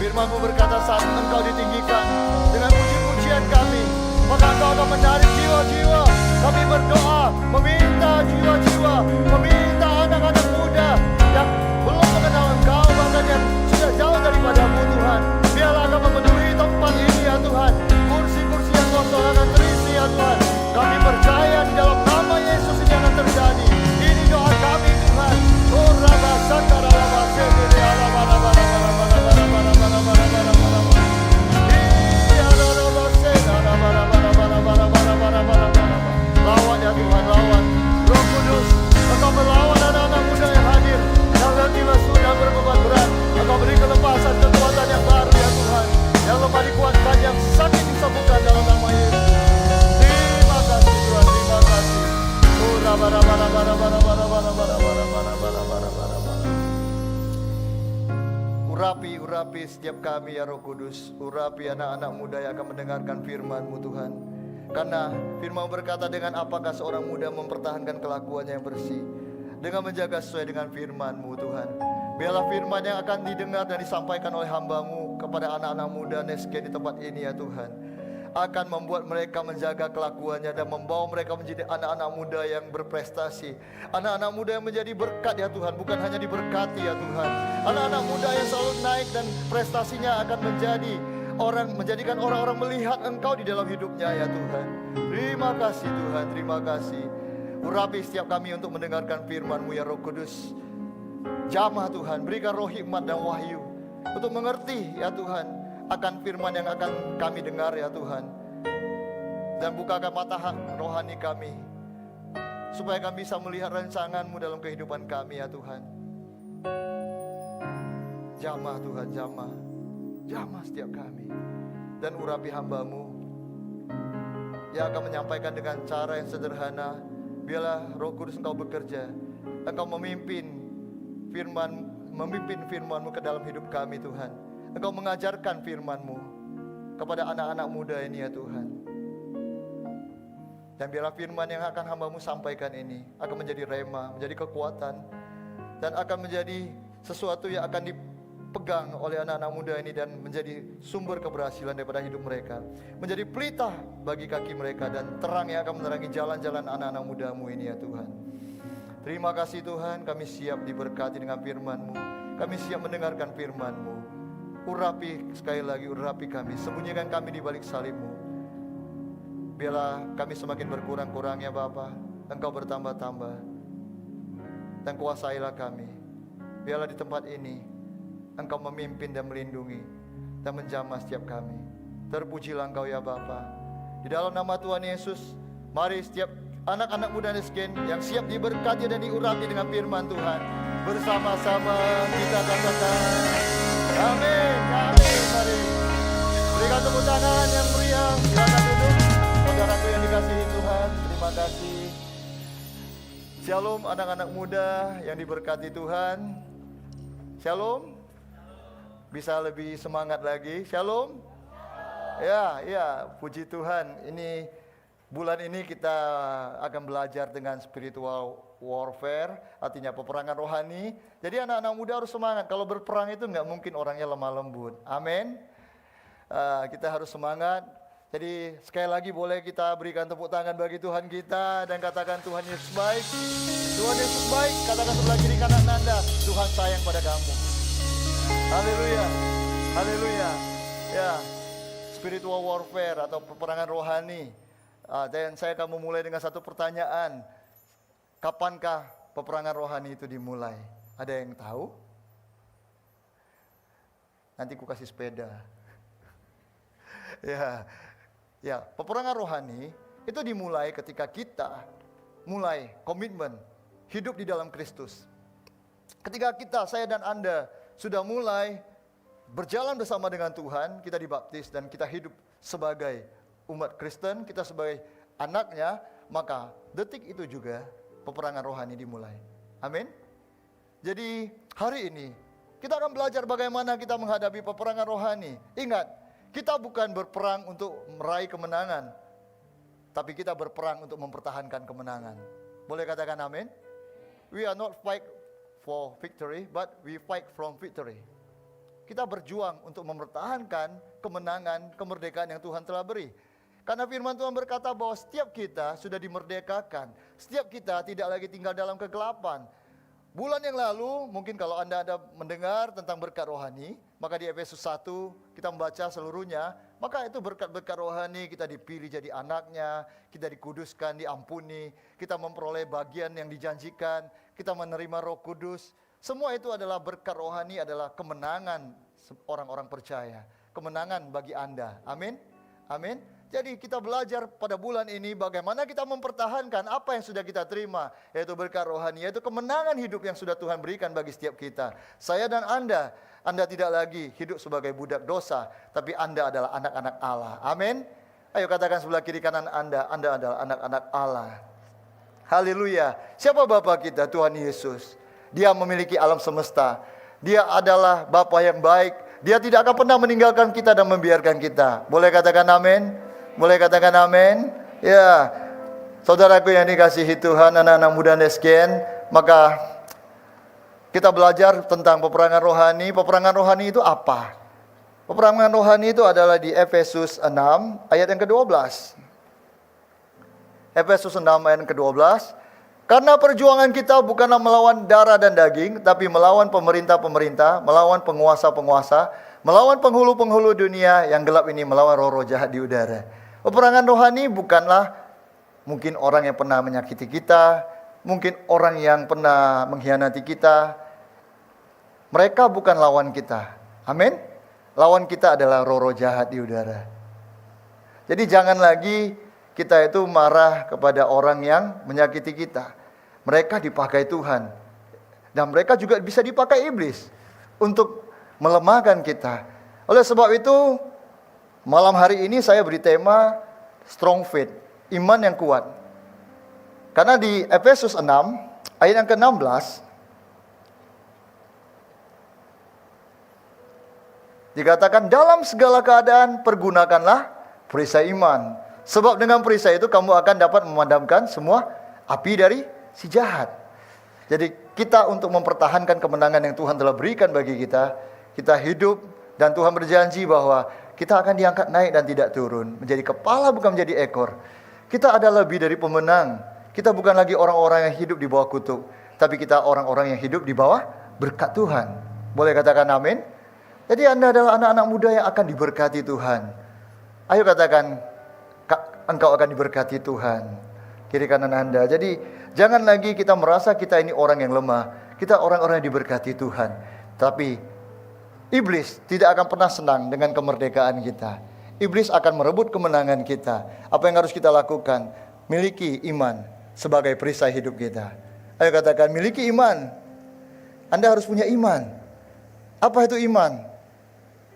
firman-Mu berkata saat Engkau ditinggikan dengan puji-pujian kami, maka Engkau akan menarik jiwa-jiwa. Kami berdoa, meminta jiwa-jiwa, meminta anak-anak muda yang belum mengenal Engkau, bahkan yang sudah jauh daripada-Mu Tuhan, biarlah akan memenuhi tempat ini ya Tuhan. Kursi-kursi yang kosong akan terisi ya Tuhan. Kami percaya di dalam nama Yesus ini akan terjadi. Ini doa kami Tuhan. Oh Rabba Sakara Rabba Sedere Rabba Rabba Rabba Rabba Rabba Rabba Rabba Rabba Rabba. Iya Rabba Sedere Rabba Rabba Rabba Rabba Rabba Rabba Rabba Rabba. Lawan ya Tuhan, lawan. Roh Kudus, Engkau melawan anak-anak muda yang hadir, yang tiba sudah berbeban berat. Engkau beri kelepasan, kekuatan yang baru ya Tuhan, yang lemah dikuatkan, yang sakit disembuhkan dalam nama Yesus. Terima kasih Tuhan, terima kasih. Urapi setiap kami ya Roh Kudus. Urapi anak-anak muda yang akan mendengarkan firman-Mu Tuhan. Karena firman berkata, dengan apakah seorang muda mempertahankan kelakuannya yang bersih, dengan menjaga sesuai dengan firman-Mu Tuhan. Biarlah firman yang akan didengar dan disampaikan oleh hamba-Mu kepada anak-anak muda Nesken di tempat ini ya Tuhan, akan membuat mereka menjaga kelakuannya dan membawa mereka menjadi anak-anak muda yang berprestasi, anak-anak muda yang menjadi berkat ya Tuhan, bukan hanya diberkati ya Tuhan. Anak-anak muda yang selalu naik dan prestasinya akan menjadikan orang-orang melihat Engkau di dalam hidupnya ya Tuhan. Terima kasih Tuhan, terima kasih. Urapi setiap kami untuk mendengarkan firman-Mu ya Roh Kudus. Jamah Tuhan, berikan roh hikmat dan wahyu untuk mengerti ya Tuhan akan firman yang akan kami dengar ya Tuhan. Dan bukakan mata rohani kami, supaya kami bisa melihat rancangan-Mu dalam kehidupan kami ya Tuhan. Jamah Tuhan, jamah. Jamah setiap kami. Dan urapi hamba-Mu yang akan menyampaikan dengan cara yang sederhana. Biarlah Roh Kudus Engkau bekerja, Engkau memimpin firman-Mu ke dalam hidup kami Tuhan. Engkau mengajarkan firman-Mu kepada anak-anak muda ini ya Tuhan. Dan biarlah firman yang akan hamba-Mu sampaikan ini akan menjadi rema, menjadi kekuatan, dan akan menjadi sesuatu yang akan dipegang oleh anak-anak muda ini dan menjadi sumber keberhasilan daripada hidup mereka, menjadi pelita bagi kaki mereka dan terang yang akan menerangi jalan-jalan anak-anak muda-Mu ini ya Tuhan. Terima kasih Tuhan, kami siap diberkati dengan firman-Mu, kami siap mendengarkan firman-Mu. Urapi sekali lagi, urapi kami, sembunyikan kami di balik salib-Mu. Biarlah kami semakin berkurang-kurang ya Bapa, Engkau bertambah-tambah, dan kuasailah kami. Biarlah di tempat ini Engkau memimpin dan melindungi dan menjamah setiap kami. Terpujilah Engkau ya Bapa. Di dalam nama Tuhan Yesus, mari setiap anak-anak muda Nesken yang siap diberkati dan diurapi dengan firman Tuhan, bersama-sama kita katakan amin, amin. Mari berikan tepuk tangan yang meriah. Silakan duduk, saudaraku yang dikasihi Tuhan. Terima kasih. Shalom anak-anak muda yang diberkati Tuhan. Shalom. Bisa lebih semangat lagi. Shalom. Ya, puji Tuhan. Ini Bulan ini kita akan belajar dengan spiritual warfare, artinya peperangan rohani. Jadi anak-anak muda harus semangat. Kalau berperang itu nggak mungkin orangnya lemah lembut. Amin. Kita harus semangat. Jadi sekali lagi boleh kita berikan tepuk tangan bagi Tuhan kita dan katakan Tuhan Yesus baik. Tuhan Yesus baik. Katakan sebelah kiri kanan Anda, Tuhan sayang pada kamu. Haleluya. Haleluya. Ya, spiritual warfare atau peperangan rohani. Dan saya akan memulai dengan satu pertanyaan. Kapankah peperangan rohani itu dimulai? Ada yang tahu? Nanti ku kasih sepeda. Ya, peperangan rohani itu dimulai ketika kita mulai komitmen hidup di dalam Kristus. Ketika kita, saya dan Anda sudah mulai berjalan bersama dengan Tuhan, kita dibaptis dan kita hidup sebagai umat Kristen, kita sebagai anaknya, maka detik itu juga peperangan rohani dimulai. Amin. Jadi hari ini kita akan belajar bagaimana kita menghadapi peperangan rohani. Ingat, kita bukan berperang untuk meraih kemenangan, tapi kita berperang untuk mempertahankan kemenangan. Boleh katakan amin? We are not fight for victory, but we fight from victory. Kita berjuang untuk mempertahankan kemenangan, kemerdekaan yang Tuhan telah beri. Karena firman Tuhan berkata bahwa setiap kita sudah dimerdekakan. Setiap kita tidak lagi tinggal dalam kegelapan. Bulan yang lalu, mungkin kalau Anda mendengar tentang berkat rohani, maka di Efesus 1 kita membaca seluruhnya, maka itu berkat-berkat rohani, kita dipilih jadi anaknya, kita dikuduskan, diampuni, kita memperoleh bagian yang dijanjikan, kita menerima Roh Kudus. Semua itu adalah berkat rohani, adalah kemenangan orang-orang percaya. Kemenangan bagi Anda. Amin. Amin. Jadi kita belajar pada bulan ini bagaimana kita mempertahankan apa yang sudah kita terima, yaitu berkat rohani, yaitu kemenangan hidup yang sudah Tuhan berikan bagi setiap kita. Saya dan Anda tidak lagi hidup sebagai budak dosa, tapi Anda adalah anak-anak Allah. Amin. Ayo katakan sebelah kiri kanan Anda adalah anak-anak Allah. Haleluya. Siapa Bapa kita? Tuhan Yesus. Dia memiliki alam semesta. Dia adalah Bapa yang baik. Dia tidak akan pernah meninggalkan kita dan membiarkan kita. Boleh katakan amin? Boleh katakan amin? Ya, saudaraku yang dikasihi Tuhan, anak-anak muda Nesgen, maka kita belajar tentang peperangan rohani. Peperangan rohani itu apa? Peperangan rohani itu adalah di Efesus 6 ayat yang ke-12. Efesus 6 ayat yang ke-12. Karena perjuangan kita bukanlah melawan darah dan daging, tapi melawan pemerintah-pemerintah, melawan penguasa-penguasa, melawan penghulu-penghulu dunia yang gelap ini, melawan roh-roh jahat di udara. Peperangan rohani bukanlah mungkin orang yang pernah menyakiti kita, mungkin orang yang pernah mengkhianati kita. Mereka bukan lawan kita. Amin. Lawan kita adalah roh-roh jahat di udara. Jadi jangan lagi kita itu marah kepada orang yang menyakiti kita. Mereka dipakai Tuhan. Dan mereka juga bisa dipakai iblis untuk melemahkan kita. Oleh sebab itu, malam hari ini saya beri tema Strong Faith, iman yang kuat. Karena di Efesus 6 ayat yang ke-16 dikatakan dalam segala keadaan pergunakanlah perisai iman. Sebab dengan perisai itu kamu akan dapat memadamkan semua api dari si jahat. Jadi kita untuk mempertahankan kemenangan yang Tuhan telah berikan bagi kita, kita hidup dan Tuhan berjanji bahwa kita akan diangkat naik dan tidak turun. Menjadi kepala bukan menjadi ekor. Kita ada lebih dari pemenang. Kita bukan lagi orang-orang yang hidup di bawah kutuk. Tapi kita orang-orang yang hidup di bawah berkat Tuhan. Boleh katakan amin? Jadi Anda adalah anak-anak muda yang akan diberkati Tuhan. Ayo katakan, engkau akan diberkati Tuhan. Kiri kanan Anda. Jadi jangan lagi kita merasa kita ini orang yang lemah. Kita orang-orang yang diberkati Tuhan. Tapi iblis tidak akan pernah senang dengan kemerdekaan kita. Iblis akan merebut kemenangan kita. Apa yang harus kita lakukan? Miliki iman sebagai perisai hidup kita. Ayo katakan, miliki iman. Anda harus punya iman. Apa itu iman?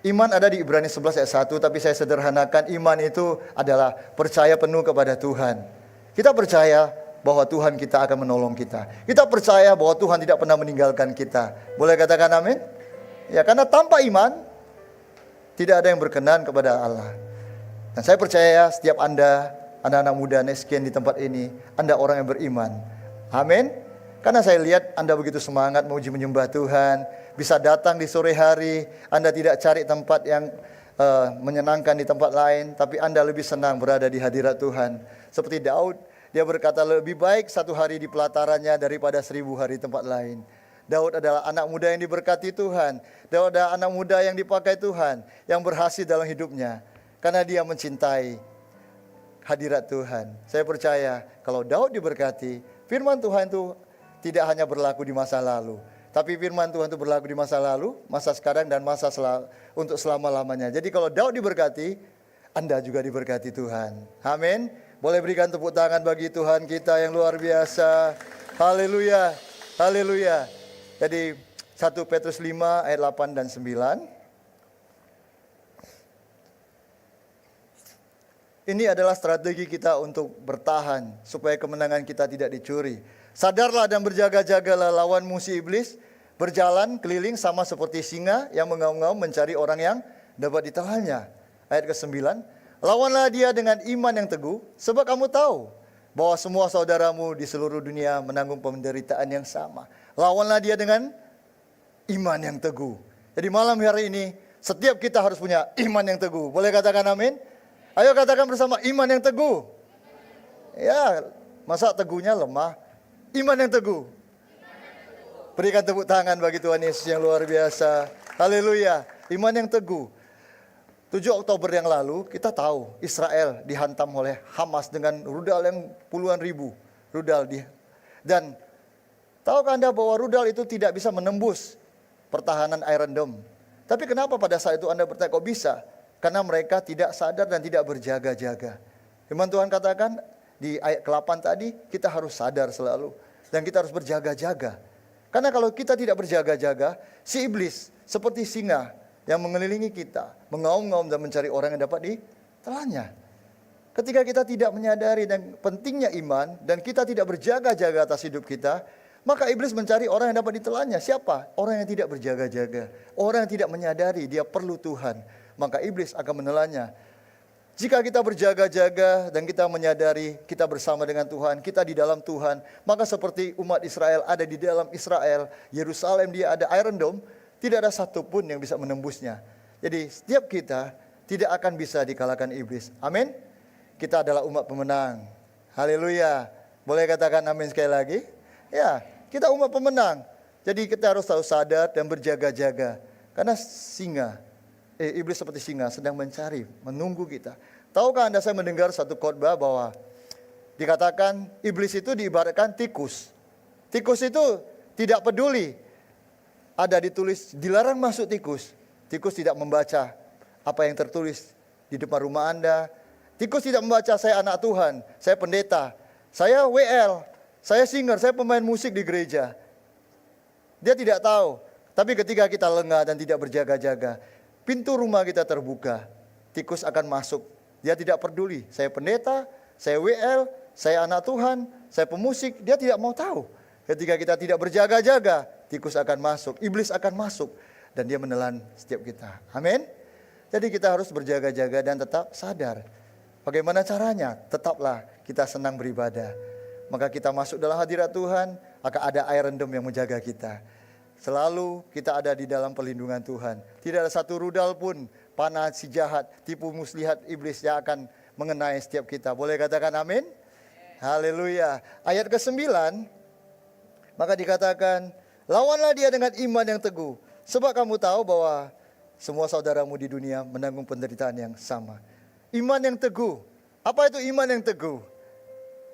Iman ada di Ibrani 11 ayat 1, tapi saya sederhanakan, iman itu adalah percaya penuh kepada Tuhan. Kita percaya bahwa Tuhan kita akan menolong kita. Kita percaya bahwa Tuhan tidak pernah meninggalkan kita. Boleh katakan amin? Ya, karena tanpa iman tidak ada yang berkenan kepada Allah. Dan saya percaya setiap Anda anak-anak muda Neskian di tempat ini, Anda orang yang beriman. Amin. Karena saya lihat Anda begitu semangat memuji menyembah Tuhan, bisa datang di sore hari, Anda tidak cari tempat yang menyenangkan di tempat lain, tapi Anda lebih senang berada di hadirat Tuhan. Seperti Daud, dia berkata lebih baik 1 hari di pelatarannya daripada 1000 hari di tempat lain. Daud adalah anak muda yang diberkati Tuhan. Daud adalah anak muda yang dipakai Tuhan, yang berhasil dalam hidupnya. Karena dia mencintai hadirat Tuhan. Saya percaya kalau Daud diberkati, firman Tuhan itu tidak hanya berlaku di masa lalu, tapi firman Tuhan itu berlaku di masa lalu, masa sekarang, dan masa untuk selama-lamanya. Jadi kalau Daud diberkati, Anda juga diberkati Tuhan. Amin. Boleh berikan tepuk tangan bagi Tuhan kita yang luar biasa. Haleluya. Haleluya. Jadi 1 Petrus 5 ayat 8 dan 9. Ini adalah strategi kita untuk bertahan supaya kemenangan kita tidak dicuri. Sadarlah dan berjaga-jagalah, lawan musuh iblis berjalan keliling sama seperti singa yang mengaum-ngaum mencari orang yang dapat ditelannya. Ayat ke-9, lawanlah dia dengan iman yang teguh, sebab kamu tahu bahwa semua saudaramu di seluruh dunia menanggung penderitaan yang sama. Lawanlah dia dengan iman yang teguh. Jadi malam hari ini setiap kita harus punya iman yang teguh. Boleh katakan amin? Ayo katakan bersama, iman yang teguh. Ya, masa teguhnya lemah? Iman yang teguh. Berikan tepuk tangan bagi Tuhan Yesus yang luar biasa. Haleluya. Iman yang teguh. 7 Oktober yang lalu kita tahu Israel dihantam oleh Hamas dengan rudal yang puluhan ribu rudal dan tahukah Anda bahwa rudal itu tidak bisa menembus pertahanan Iron Dome? Tapi kenapa pada saat itu Anda bertanya kok bisa? Karena mereka tidak sadar dan tidak berjaga-jaga. Firman Tuhan katakan di ayat ke-8 tadi, kita harus sadar selalu. Dan kita harus berjaga-jaga. Karena kalau kita tidak berjaga-jaga, si iblis seperti singa yang mengelilingi kita, mengaum-ngaum dan mencari orang yang dapat ditelannya. Ketika kita tidak menyadari dan pentingnya iman, dan kita tidak berjaga-jaga atas hidup kita, maka iblis mencari orang yang dapat ditelannya. Siapa? Orang yang tidak berjaga-jaga. Orang yang tidak menyadari dia perlu Tuhan. Maka iblis akan menelannya. Jika kita berjaga-jaga dan kita menyadari kita bersama dengan Tuhan, kita di dalam Tuhan, maka seperti umat Israel ada di dalam Israel, Yerusalem dia ada Iron Dome, tidak ada satupun yang bisa menembusnya. Jadi setiap kita tidak akan bisa dikalahkan iblis. Amin. Kita adalah umat pemenang. Haleluya. Boleh katakan amin sekali lagi? Ya, kita umat pemenang. Jadi kita harus selalu sadar dan berjaga-jaga. Karena iblis seperti singa sedang mencari, menunggu kita. Tahukah Anda, saya mendengar satu khotbah bahwa dikatakan iblis itu diibaratkan tikus. Tikus itu tidak peduli. Ada ditulis dilarang masuk tikus. Tikus tidak membaca apa yang tertulis di depan rumah Anda. Tikus tidak membaca saya anak Tuhan, saya pendeta, saya WL, saya singer, saya pemain musik di gereja. Dia tidak tahu. Tapi ketika kita lengah dan tidak berjaga-jaga, pintu rumah kita terbuka, tikus akan masuk. Dia tidak peduli, saya pendeta, saya WL, saya anak Tuhan, saya pemusik, dia tidak mau tahu. Ketika kita tidak berjaga-jaga, tikus akan masuk, iblis akan masuk, dan dia menelan setiap kita. Amin. Jadi kita harus berjaga-jaga dan tetap sadar. Bagaimana caranya? Tetaplah kita senang beribadah. Maka kita masuk dalam hadirat Tuhan, akan ada Iron Dome yang menjaga kita. Selalu kita ada di dalam perlindungan Tuhan. Tidak ada satu rudal pun panah si jahat, tipu muslihat iblis yang akan mengenai setiap kita. Boleh katakan amin? Haleluya. Ayat ke-9, maka dikatakan, lawanlah dia dengan iman yang teguh. Sebab kamu tahu bahwa semua saudaramu di dunia menanggung penderitaan yang sama. Iman yang teguh. Apa itu iman yang teguh?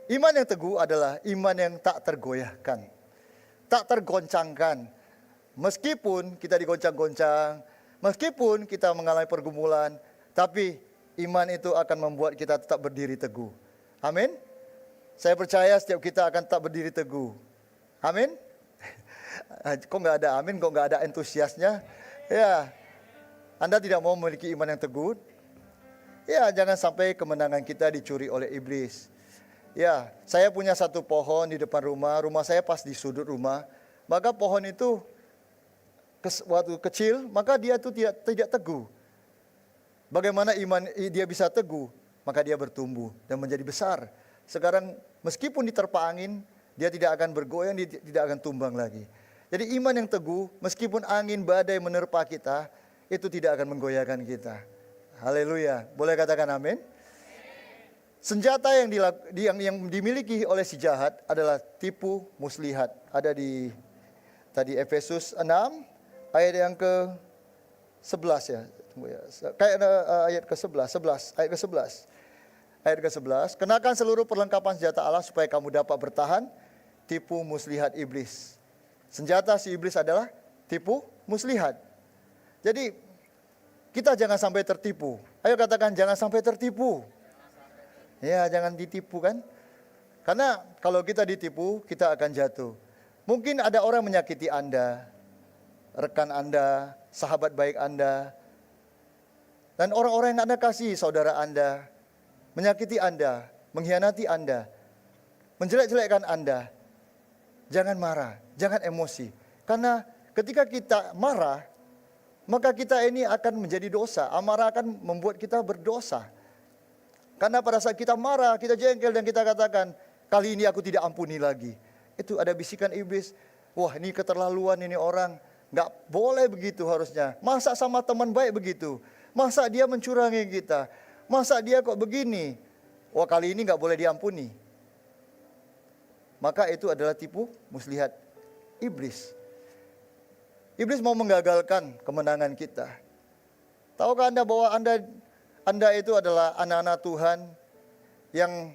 Iman yang teguh adalah iman yang tak tergoyahkan. Tak tergoncangkan. Meskipun kita digoncang-goncang, meskipun kita mengalami pergumulan, tapi iman itu akan membuat kita tetap berdiri teguh. Amin. Saya percaya setiap kita akan tetap berdiri teguh. Amin. Kok nggak ada amin, kok nggak ada entusiasnya? Ya, Anda tidak mau memiliki iman yang teguh? Ya, jangan sampai kemenangan kita dicuri oleh iblis. Ya, saya punya satu pohon di depan rumah saya pas di sudut rumah. Maka pohon itu waktu kecil, maka dia itu tidak teguh. Bagaimana iman dia bisa teguh? maka dia bertumbuh dan menjadi besar. Sekarang meskipun diterpa angin, dia tidak akan bergoyang, dia tidak akan tumbang lagi. Jadi iman yang teguh, meskipun angin badai menerpa kita, itu tidak akan menggoyahkan kita. Haleluya. Boleh katakan amin? Senjata yang dimiliki oleh si jahat adalah tipu muslihat. Ada di tadi Efesus 6 ayat yang ke-11 ya. Tunggu ya. Kayak ayat ke-11, ayat ke-11. Ayat ke-11, kenakan seluruh perlengkapan senjata Allah supaya kamu dapat bertahan tipu muslihat iblis. Senjata si iblis adalah tipu muslihat. Jadi kita jangan sampai tertipu. Ayo katakan jangan sampai tertipu. Ya, jangan ditipu kan? Karena kalau kita ditipu, kita akan jatuh. Mungkin ada orang menyakiti Anda, rekan Anda, sahabat baik Anda, dan orang-orang yang Anda kasih, saudara Anda, menyakiti Anda, mengkhianati Anda, menjelek-jelekkan Anda. Jangan marah, jangan emosi. Karena ketika kita marah, maka kita ini akan menjadi dosa. Amarah akan membuat kita berdosa. Karena pada saat kita marah, kita jengkel dan kita katakan, kali ini aku tidak ampuni lagi. Itu ada bisikan iblis, wah ini keterlaluan ini orang, gak boleh begitu harusnya. Masa sama teman baik begitu? Masa dia mencurangi kita? Masa dia kok begini? Wah kali ini gak boleh diampuni. Maka itu adalah tipu muslihat iblis. Iblis mau menggagalkan kemenangan kita. Tahukah Anda bahwa Anda itu adalah anak-anak Tuhan yang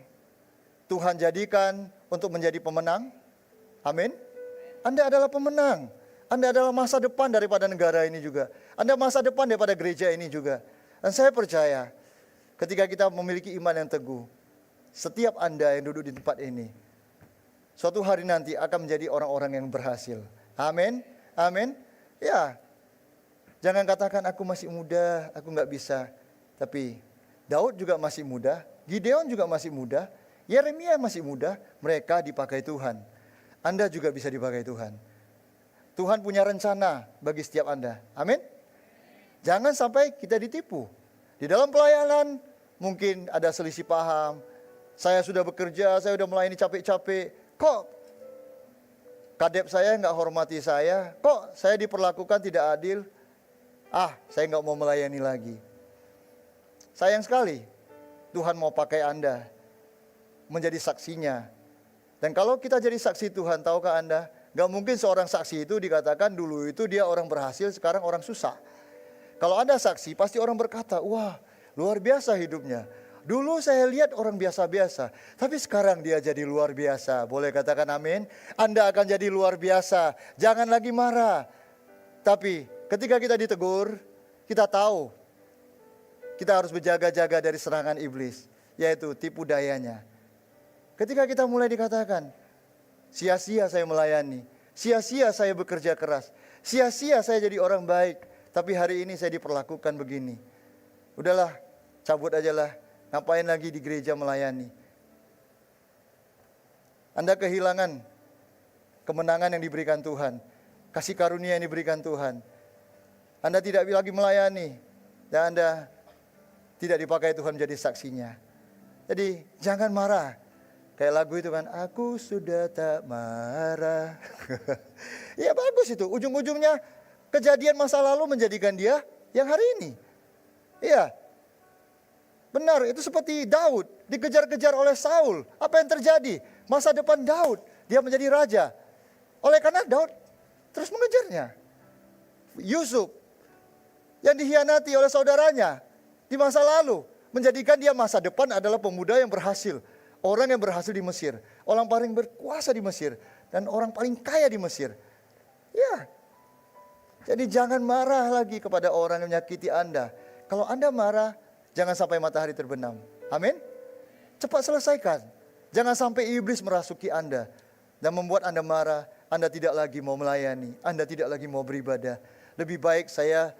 Tuhan jadikan untuk menjadi pemenang? Amin. Anda adalah pemenang. Anda adalah masa depan daripada negara ini juga. Anda masa depan daripada gereja ini juga. Dan saya percaya ketika kita memiliki iman yang teguh, setiap Anda yang duduk di tempat ini, suatu hari nanti akan menjadi orang-orang yang berhasil. Amin. Amin. Ya, jangan katakan aku masih muda, aku nggak bisa. Tapi Daud juga masih muda, Gideon juga masih muda, Yeremia masih muda, mereka dipakai Tuhan. Anda juga bisa dipakai Tuhan. Tuhan punya rencana bagi setiap Anda. Amin. Jangan sampai kita ditipu. Di dalam pelayanan mungkin ada selisih paham. Saya sudah bekerja, saya sudah melayani capek-capek. Kok kadep saya nggak hormati saya? Kok saya diperlakukan tidak adil? Saya nggak mau melayani lagi. Sayang sekali, Tuhan mau pakai Anda menjadi saksinya. Dan kalau kita jadi saksi Tuhan, tahukah Anda, gak mungkin seorang saksi itu dikatakan dulu itu dia orang berhasil, sekarang orang susah. Kalau Anda saksi, pasti orang berkata, wah luar biasa hidupnya. Dulu saya lihat orang biasa-biasa, tapi sekarang dia jadi luar biasa. Boleh katakan amin? Anda akan jadi luar biasa, jangan lagi marah. Tapi ketika kita ditegur, kita tahu kita harus berjaga-jaga dari serangan iblis, yaitu tipu dayanya. Ketika kita mulai dikatakan, sia-sia saya melayani, sia-sia saya bekerja keras, sia-sia saya jadi orang baik, tapi hari ini saya diperlakukan begini. Udahlah, cabut aja lah, ngapain lagi di gereja melayani. Anda kehilangan kemenangan yang diberikan Tuhan, kasih karunia yang diberikan Tuhan. Anda tidak lagi melayani, dan Anda tidak dipakai Tuhan menjadi saksinya. Jadi jangan marah. Kayak lagu itu kan, aku sudah tak marah. Ya bagus itu, ujung-ujungnya kejadian masa lalu menjadikan dia yang hari ini. Iya, benar, itu seperti Daud dikejar-kejar oleh Saul. Apa yang terjadi? Masa depan Daud, dia menjadi raja. Oleh karena Daud terus mengejarnya. Yusuf yang dikhianati oleh saudaranya di masa lalu, menjadikan dia masa depan adalah pemuda yang berhasil. Orang yang berhasil di Mesir, orang paling berkuasa di Mesir, dan orang paling kaya di Mesir. Ya, jadi jangan marah lagi kepada orang yang menyakiti Anda. Kalau Anda marah, jangan sampai matahari terbenam. Amin. Cepat selesaikan. Jangan sampai iblis merasuki Anda dan membuat Anda marah. Anda tidak lagi mau melayani, Anda tidak lagi mau beribadah. Lebih baik saya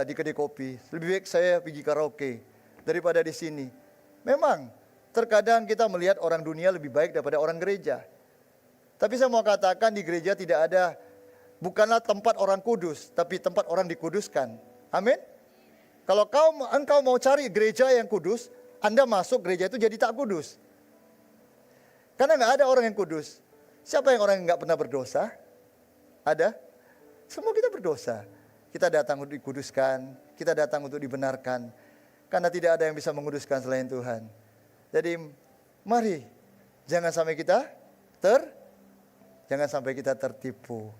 di kedai kopi, lebih baik saya pergi karaoke daripada di sini. Memang terkadang kita melihat orang dunia lebih baik daripada orang gereja. Tapi saya mau katakan di gereja tidak ada, bukanlah tempat orang kudus, tapi tempat orang dikuduskan. Amin. Kalau engkau mau cari gereja yang kudus, Anda masuk gereja itu jadi tak kudus. Karena nggak ada orang yang kudus. Siapa yang orang yang nggak pernah berdosa? Ada? Semua kita berdosa. Kita datang untuk dikuduskan, kita datang untuk dibenarkan. Karena tidak ada yang bisa menguduskan selain Tuhan. Jadi mari jangan sampai kita tertipu.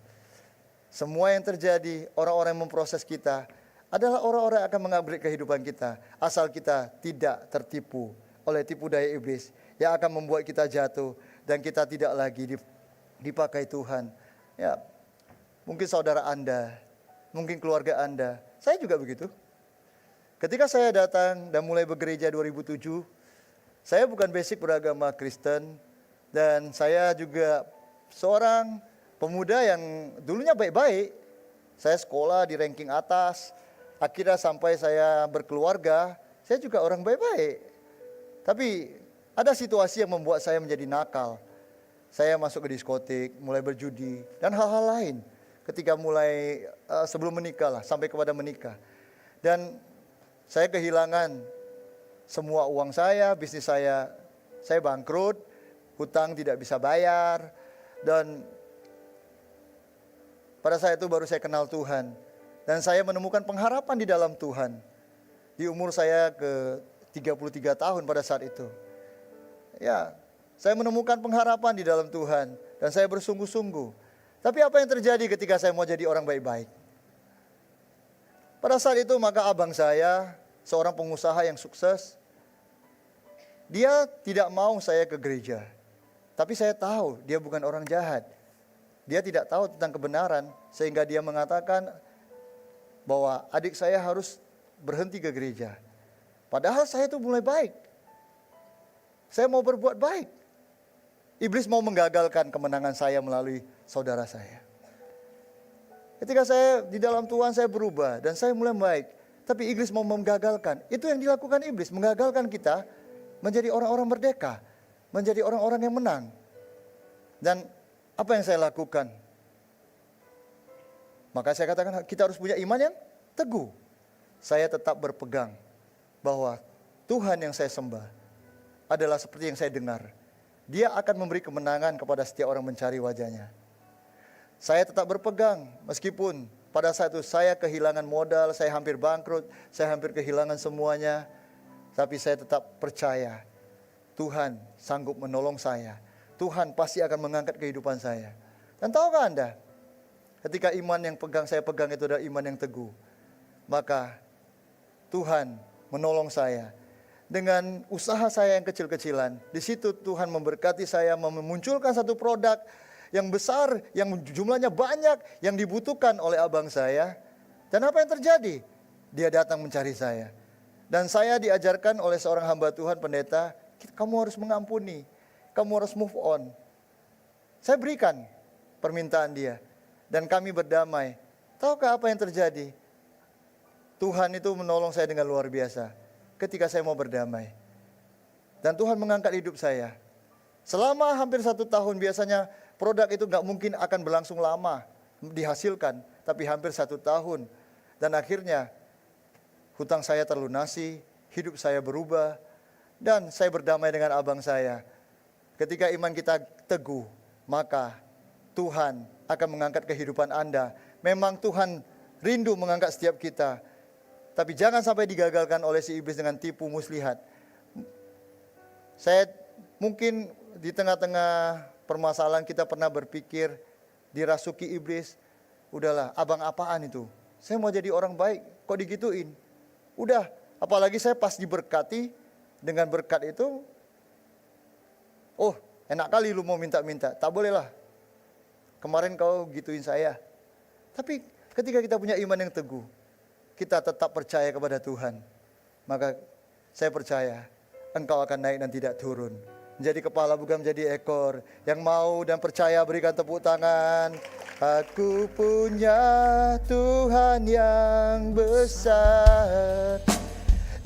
Semua yang terjadi, orang-orang yang memproses kita adalah orang-orang yang akan mengupgrade kehidupan kita. Asal kita tidak tertipu oleh tipu daya iblis yang akan membuat kita jatuh dan kita tidak lagi dipakai Tuhan. Ya, mungkin saudara Anda, mungkin keluarga Anda, saya juga begitu. Ketika saya datang dan mulai bergereja 2007, saya bukan basic beragama Kristen dan saya juga seorang pemuda yang dulunya baik-baik. Saya sekolah di ranking atas, akhirnya sampai saya berkeluarga, saya juga orang baik-baik. Tapi ada situasi yang membuat saya menjadi nakal. Saya masuk ke diskotik, mulai berjudi, dan hal-hal lain. Ketika mulai sebelum menikah lah, sampai kepada menikah. Dan saya kehilangan semua uang saya, bisnis saya bangkrut, hutang tidak bisa bayar. Dan pada saat itu baru saya kenal Tuhan. Dan saya menemukan pengharapan di dalam Tuhan. Di umur saya ke 33 tahun pada saat itu. Ya, saya menemukan pengharapan di dalam Tuhan. Dan saya bersungguh-sungguh. Tapi apa yang terjadi ketika saya mau jadi orang baik-baik? Pada saat itu maka abang saya, seorang pengusaha yang sukses, dia tidak mau saya ke gereja. Tapi saya tahu dia bukan orang jahat. Dia tidak tahu tentang kebenaran sehingga dia mengatakan bahwa adik saya harus berhenti ke gereja. Padahal saya itu mulai baik. Saya mau berbuat baik. Iblis mau menggagalkan kemenangan saya melalui saudara saya. Ketika saya di dalam Tuhan saya berubah dan saya mulai baik. Tapi iblis mau menggagalkan. Itu yang dilakukan iblis, menggagalkan kita menjadi orang-orang merdeka. Menjadi orang-orang yang menang. Dan apa yang saya lakukan? Maka saya katakan kita harus punya iman yang teguh. Saya tetap berpegang bahwa Tuhan yang saya sembah adalah seperti yang saya dengar. Dia akan memberi kemenangan kepada setiap orang mencari wajahnya. Saya tetap berpegang meskipun pada saat itu saya kehilangan modal, saya hampir bangkrut, saya hampir kehilangan semuanya. Tapi saya tetap percaya Tuhan sanggup menolong saya. Tuhan pasti akan mengangkat kehidupan saya. Dan tahukah Anda, ketika iman yang saya pegang itu adalah iman yang teguh, maka Tuhan menolong saya. Dengan usaha saya yang kecil-kecilan, di situ Tuhan memberkati saya, memunculkan satu produk yang besar, yang jumlahnya banyak, yang dibutuhkan oleh abang saya. Dan apa yang terjadi? Dia datang mencari saya. Dan saya diajarkan oleh seorang hamba Tuhan, pendeta, kamu harus mengampuni, kamu harus move on. Saya berikan permintaan dia, dan kami berdamai. Tahukah apa yang terjadi? Tuhan itu menolong saya dengan luar biasa ketika saya mau berdamai. Dan Tuhan mengangkat hidup saya. Selama hampir 1 tahun, biasanya produk itu gak mungkin akan berlangsung lama dihasilkan, tapi hampir 1 tahun. Dan akhirnya hutang saya terlunasi, hidup saya berubah, dan saya berdamai dengan abang saya. Ketika iman kita teguh, maka Tuhan akan mengangkat kehidupan Anda. Memang Tuhan rindu mengangkat setiap kita, tapi jangan sampai digagalkan oleh si iblis dengan tipu muslihat. Saya mungkin di tengah-tengah permasalahan kita pernah berpikir, dirasuki iblis, udahlah abang apaan itu? Saya mau jadi orang baik, kok digituin? Udah, apalagi saya pas diberkati dengan berkat itu, oh enak kali lu mau minta-minta, tak boleh lah. Kemarin kau gituin saya. Tapi ketika kita punya iman yang teguh, kita tetap percaya kepada Tuhan, maka saya percaya engkau akan naik dan tidak turun. Menjadi kepala bukan menjadi ekor. Yang mau dan percaya berikan tepuk tangan. Aku punya Tuhan yang besar,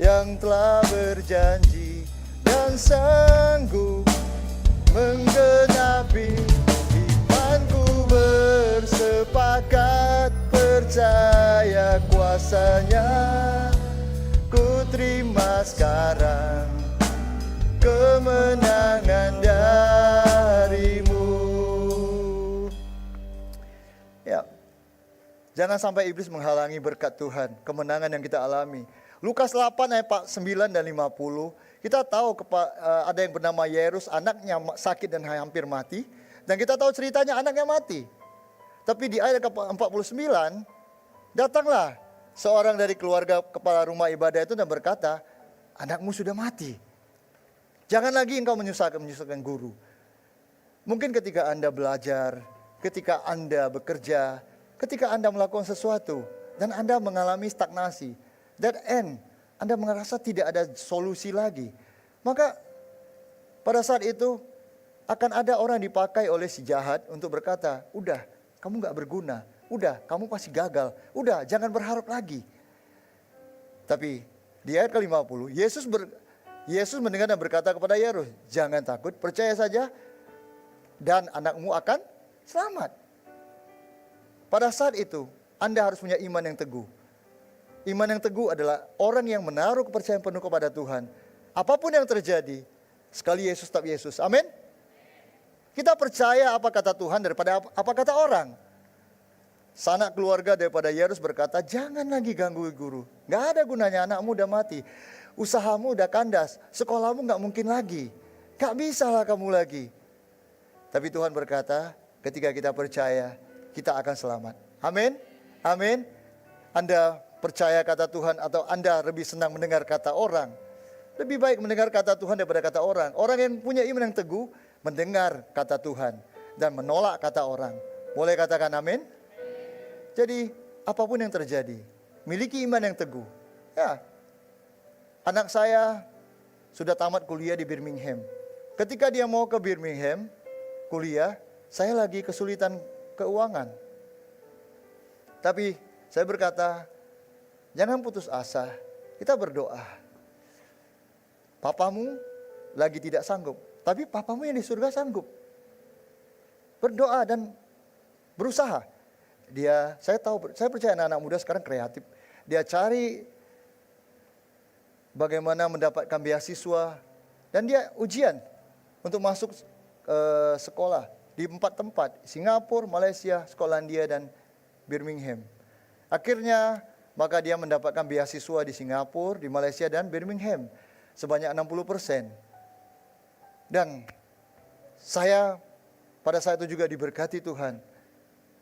yang telah berjanji dan sanggup menggenapi. Imanku bersepakat percaya kuasanya. Ku terima sekarang kemenangan darimu. Ya, jangan sampai iblis menghalangi berkat Tuhan, kemenangan yang kita alami. Lukas 8 ayat 9 dan 50, kita tahu ada yang bernama Yairus, anaknya sakit dan hampir mati. Dan kita tahu ceritanya anaknya mati. Tapi di ayat ke-49, datanglah seorang dari keluarga kepala rumah ibadah itu dan berkata, anakmu sudah mati. Jangan lagi engkau menyusahkan guru. Mungkin ketika Anda belajar, ketika Anda bekerja, ketika Anda melakukan sesuatu, dan Anda mengalami stagnasi, that end, Anda merasa tidak ada solusi lagi. Maka pada saat itu akan ada orang dipakai oleh si jahat untuk berkata, udah kamu gak berguna, udah kamu pasti gagal, udah jangan berharap lagi. Tapi di ayat ke-50, Yesus mendengar dan berkata kepada Yairus, jangan takut, percaya saja dan anakmu akan selamat. Pada saat itu Anda harus punya iman yang teguh. Iman yang teguh adalah orang yang menaruh kepercayaan penuh kepada Tuhan. Apapun yang terjadi, sekali Yesus tetap Yesus. Amin. Kita percaya apa kata Tuhan daripada apa kata orang. Sanak keluarga daripada Yairus berkata, jangan lagi ganggu guru. Gak ada gunanya, anakmu udah mati. Usahamu udah kandas, sekolahmu gak mungkin lagi. Gak bisa lah kamu lagi. Tapi Tuhan berkata, ketika kita percaya, kita akan selamat. Amin. Amin. Anda percaya kata Tuhan atau Anda lebih senang mendengar kata orang? Lebih baik mendengar kata Tuhan daripada kata orang. Orang yang punya iman yang teguh, mendengar kata Tuhan dan menolak kata orang. Boleh katakan amin? Jadi apapun yang terjadi, miliki iman yang teguh. Ya, anak saya sudah tamat kuliah di Birmingham. Ketika dia mau ke Birmingham kuliah, saya lagi kesulitan keuangan. Tapi saya berkata, jangan putus asa, kita berdoa. Papamu lagi tidak sanggup, tapi papamu yang di surga sanggup. Berdoa dan berusaha. Saya percaya anak-anak muda sekarang kreatif. Dia cari bagaimana mendapatkan beasiswa dan dia ujian untuk masuk sekolah di 4 tempat, Singapura, Malaysia, Skotlandia dan Birmingham. Akhirnya maka dia mendapatkan beasiswa di Singapura, di Malaysia dan Birmingham sebanyak 60%. Dan saya pada saat itu juga diberkati Tuhan.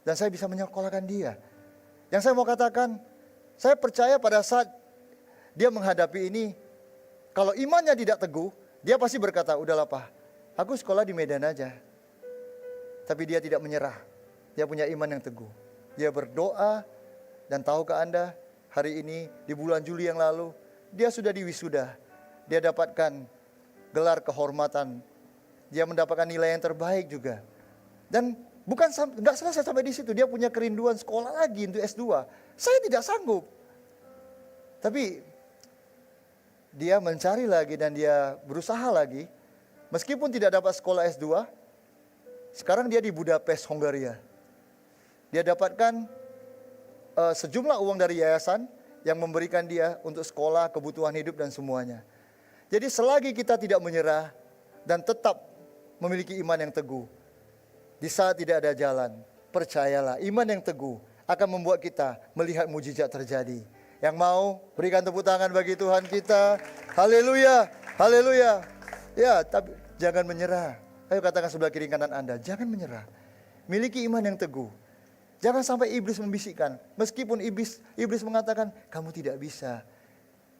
Dan saya bisa menyekolahkan dia. Yang saya mau katakan, saya percaya pada saat dia menghadapi ini, kalau imannya tidak teguh, dia pasti berkata, udahlah Pak, aku sekolah di Medan aja. Tapi dia tidak menyerah. Dia punya iman yang teguh. Dia berdoa dan tahu ke Anda, hari ini di bulan Juli yang lalu, dia sudah diwisuda. Dia dapatkan gelar kehormatan. Dia mendapatkan nilai yang terbaik juga. Dan nggak selesai sampai di situ. Dia punya kerinduan sekolah lagi untuk S2. Saya tidak sanggup. Tapi dia mencari lagi dan dia berusaha lagi. Meskipun tidak dapat sekolah S2, sekarang dia di Budapest, Hongaria. Dia dapatkan sejumlah uang dari yayasan yang memberikan dia untuk sekolah, kebutuhan hidup dan semuanya. Jadi selagi kita tidak menyerah dan tetap memiliki iman yang teguh, di saat tidak ada jalan, percayalah iman yang teguh akan membuat kita melihat mujizat terjadi. Yang mau berikan tepuk tangan bagi Tuhan kita. Haleluya, haleluya. Ya, tapi jangan menyerah. Ayo katakan sebelah kiri kanan Anda, jangan menyerah. Miliki iman yang teguh. Jangan sampai iblis membisikkan. Meskipun iblis mengatakan, kamu tidak bisa.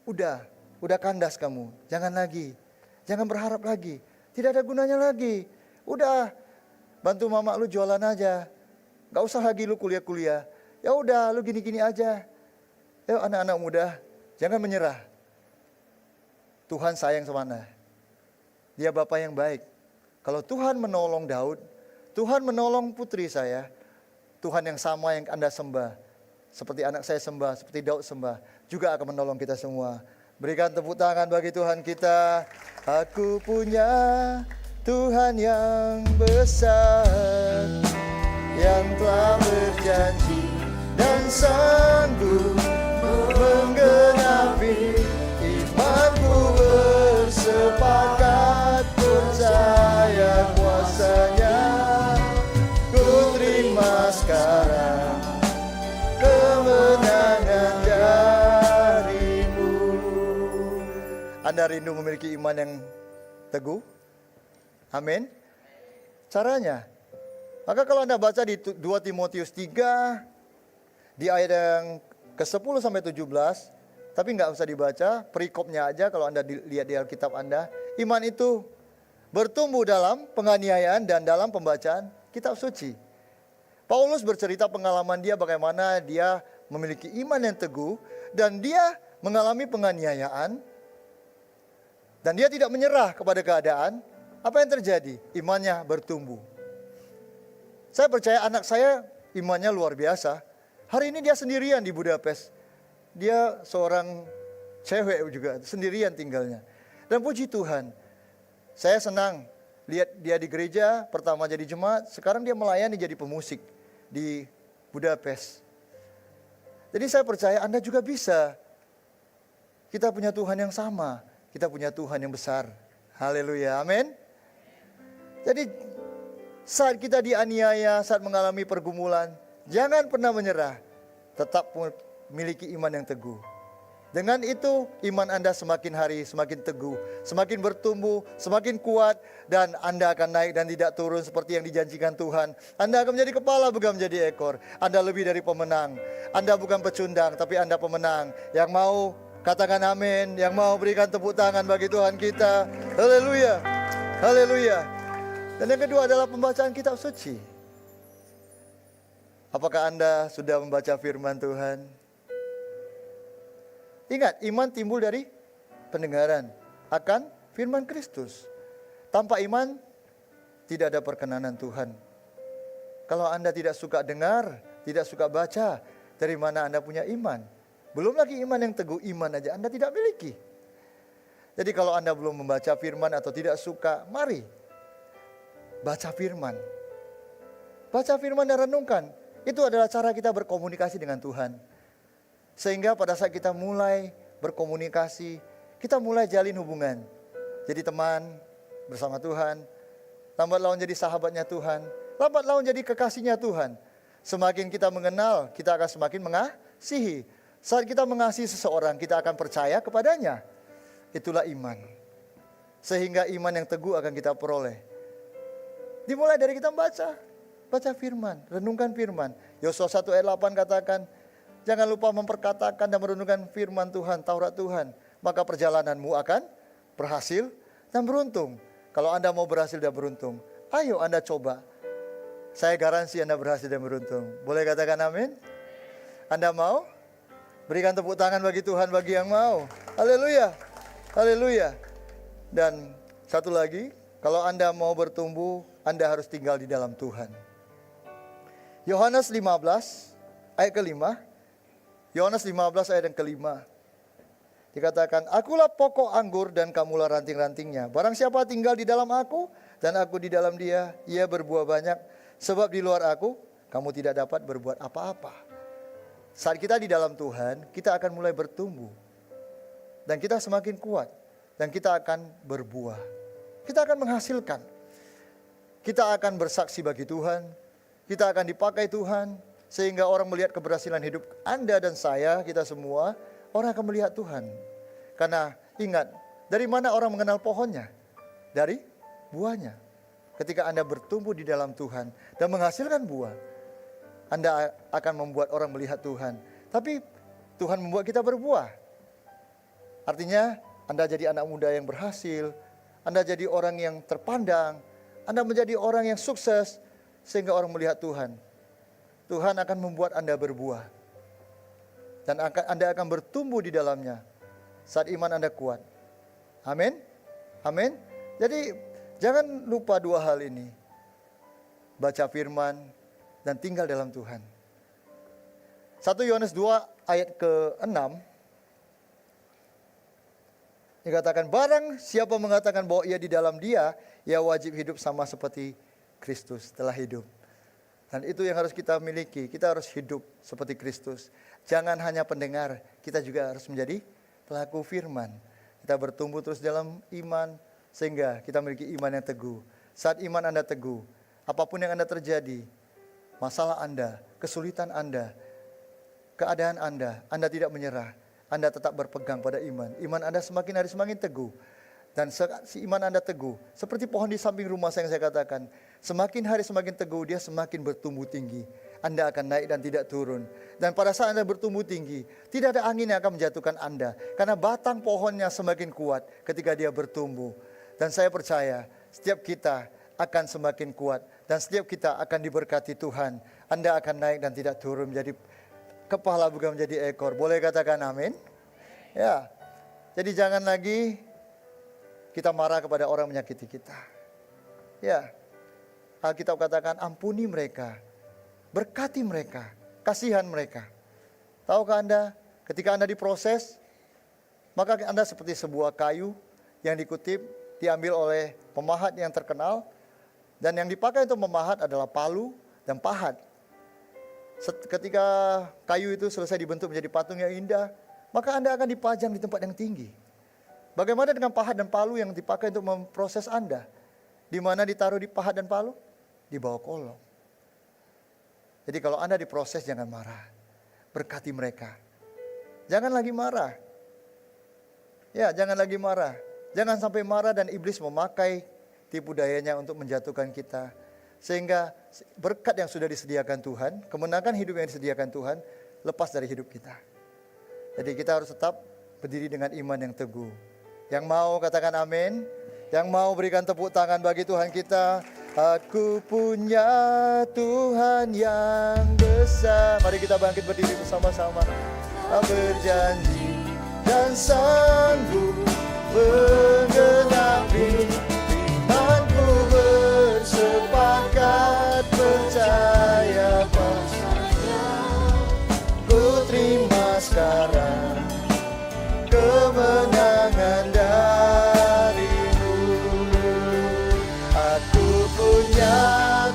Udah kandas kamu. Jangan lagi. Jangan berharap lagi. Tidak ada gunanya lagi. Udah, bantu mama lu jualan aja. Gak usah lagi lu kuliah-kuliah. Ya udah, lu gini-gini aja. Ayo anak-anak muda, jangan menyerah. Tuhan sayang sama Anda. Dia Bapa yang baik. Kalau Tuhan menolong Daud, Tuhan menolong putri saya, Tuhan yang sama yang Anda sembah, seperti anak saya sembah, seperti Daud sembah, juga akan menolong kita semua. Berikan tepuk tangan bagi Tuhan kita. Aku punya Tuhan yang besar, yang telah berjanji dan sanggup menggenapi. Imanku bersepakat sekarang kemenangan darimu. Anda rindu memiliki iman yang teguh? Amin. Caranya, maka kalau Anda baca di 2 Timotius 3 di ayat yang ke-10 sampai 17, tapi nggak usah dibaca, perikopnya aja kalau Anda lihat di Alkitab Anda. Iman itu bertumbuh dalam penganiayaan dan dalam pembacaan kitab suci. Paulus bercerita pengalaman dia bagaimana dia memiliki iman yang teguh dan dia mengalami penganiayaan dan dia tidak menyerah kepada keadaan. Apa yang terjadi? Imannya bertumbuh. Saya percaya anak saya imannya luar biasa. Hari ini dia sendirian di Budapest. Dia seorang cewek juga, sendirian tinggalnya. Dan puji Tuhan, saya senang lihat dia di gereja, pertama jadi jemaat, sekarang dia melayani jadi pemusik di Budapest. Jadi saya percaya Anda juga bisa. Kita punya Tuhan yang sama, kita punya Tuhan yang besar. Haleluya, amin. Jadi saat kita dianiaya, saat mengalami pergumulan, jangan pernah menyerah. Tetap miliki iman yang teguh. Dengan itu iman Anda semakin hari semakin teguh, semakin bertumbuh, semakin kuat, dan Anda akan naik dan tidak turun seperti yang dijanjikan Tuhan. Anda akan menjadi kepala bukan menjadi ekor. Anda lebih dari pemenang. Anda bukan pecundang tapi Anda pemenang. Yang mau katakan amin, yang mau berikan tepuk tangan bagi Tuhan kita. Haleluya. Haleluya. Dan yang kedua adalah pembacaan kitab suci. Apakah Anda sudah membaca firman Tuhan? Ingat, iman timbul dari pendengaran akan firman Kristus. Tanpa iman, tidak ada perkenanan Tuhan. Kalau Anda tidak suka dengar, tidak suka baca, dari mana Anda punya iman? Belum lagi iman yang teguh, iman aja Anda tidak miliki. Jadi kalau Anda belum membaca firman atau tidak suka, mari baca firman. Baca firman dan renungkan. Itu adalah cara kita berkomunikasi dengan Tuhan. Sehingga pada saat kita mulai berkomunikasi, kita mulai jalin hubungan. Jadi teman bersama Tuhan, lambat laun jadi sahabatnya Tuhan, lambat laun jadi kekasihnya Tuhan. Semakin kita mengenal, kita akan semakin mengasihi. Saat kita mengasihi seseorang, kita akan percaya kepadanya. Itulah iman. Sehingga iman yang teguh akan kita peroleh. Dimulai dari kita baca firman, renungkan firman. Yosua 1 ayat 8 katakan, jangan lupa memperkatakan dan merenungkan firman Tuhan, Taurat Tuhan. Maka perjalananmu akan berhasil dan beruntung. Kalau Anda mau berhasil dan beruntung, ayo Anda coba. Saya garansi Anda berhasil dan beruntung. Boleh katakan amin? Anda mau? Berikan tepuk tangan bagi Tuhan bagi yang mau. Haleluya. Haleluya. Dan satu lagi, kalau Anda mau bertumbuh, Anda harus tinggal di dalam Tuhan. Yohanes 15 ayat ke-5. Yohanes 15 ayat yang ke-5. Dikatakan, akulah pokok anggur dan kamulah ranting-rantingnya. Barang siapa tinggal di dalam aku dan aku di dalam dia, ia berbuah banyak. Sebab di luar aku, kamu tidak dapat berbuat apa-apa. Saat kita di dalam Tuhan, kita akan mulai bertumbuh. Dan kita semakin kuat. Dan kita akan berbuah. Kita akan menghasilkan. Kita akan bersaksi bagi Tuhan. Kita akan dipakai Tuhan. Sehingga orang melihat keberhasilan hidup Anda dan saya, kita semua, orang akan melihat Tuhan. Karena ingat, dari mana orang mengenal pohonnya? Dari buahnya. Ketika Anda bertumbuh di dalam Tuhan dan menghasilkan buah, Anda akan membuat orang melihat Tuhan. Tapi Tuhan membuat kita berbuah. Artinya Anda jadi anak muda yang berhasil, Anda jadi orang yang terpandang, Anda menjadi orang yang sukses, sehingga orang melihat Tuhan. Tuhan akan membuat Anda berbuah. Dan Anda akan bertumbuh di dalamnya saat iman Anda kuat. Amin. Amin. Jadi jangan lupa dua hal ini. Baca firman dan tinggal dalam Tuhan. 1 Yohanes 2 ayat ke-6. Dikatakan, barang siapa mengatakan bahwa ia di dalam dia, ia wajib hidup sama seperti Kristus telah hidup. Dan itu yang harus kita miliki. Kita harus hidup seperti Kristus. Jangan hanya pendengar, kita juga harus menjadi pelaku firman. Kita bertumbuh terus dalam iman, sehingga kita memiliki iman yang teguh. Saat iman Anda teguh, apapun yang Anda terjadi, masalah Anda, kesulitan Anda, keadaan Anda tidak menyerah. Anda tetap berpegang pada iman. Iman Anda semakin hari semakin teguh. Dan si iman Anda teguh. Seperti pohon di samping rumah saya yang saya katakan. Semakin hari semakin teguh, dia semakin bertumbuh tinggi. Anda akan naik dan tidak turun. Dan pada saat Anda bertumbuh tinggi, tidak ada angin yang akan menjatuhkan Anda. Karena batang pohonnya semakin kuat ketika dia bertumbuh. Dan saya percaya setiap kita akan semakin kuat. Dan setiap kita akan diberkati Tuhan. Anda akan naik dan tidak turun menjadi kepala bukan menjadi ekor. Boleh katakan amin? Ya. Jadi jangan lagi kita marah kepada orang menyakiti kita. Ya. Alkitab katakan ampuni mereka. Berkati mereka. Kasihan mereka. Tahukah Anda ketika Anda diproses, maka Anda seperti sebuah kayu yang dikutip, diambil oleh pemahat yang terkenal. Dan yang dipakai untuk memahat adalah palu dan pahat. Ketika kayu itu selesai dibentuk menjadi patung yang indah, maka Anda akan dipajang di tempat yang tinggi. Bagaimana dengan pahat dan palu yang dipakai untuk memproses Anda? Di mana ditaruh di pahat dan palu? Di bawah kolong. Jadi kalau Anda diproses jangan marah. Berkati mereka. Jangan lagi marah. Ya, jangan lagi marah. Jangan sampai marah dan iblis memakai tipu dayanya untuk menjatuhkan kita. Sehingga berkat yang sudah disediakan Tuhan, kemenangan hidup yang disediakan Tuhan, lepas dari hidup kita. Jadi kita harus tetap berdiri dengan iman yang teguh. Yang mau katakan amin. Yang mau berikan tepuk tangan bagi Tuhan kita. Aku punya Tuhan yang besar. Mari kita bangkit berdiri bersama-sama. Berjanji dan sanggup menggenapi imanku, bersepakat percaya padanya. Ku terima sekarang kemenangan darimu. Aku punya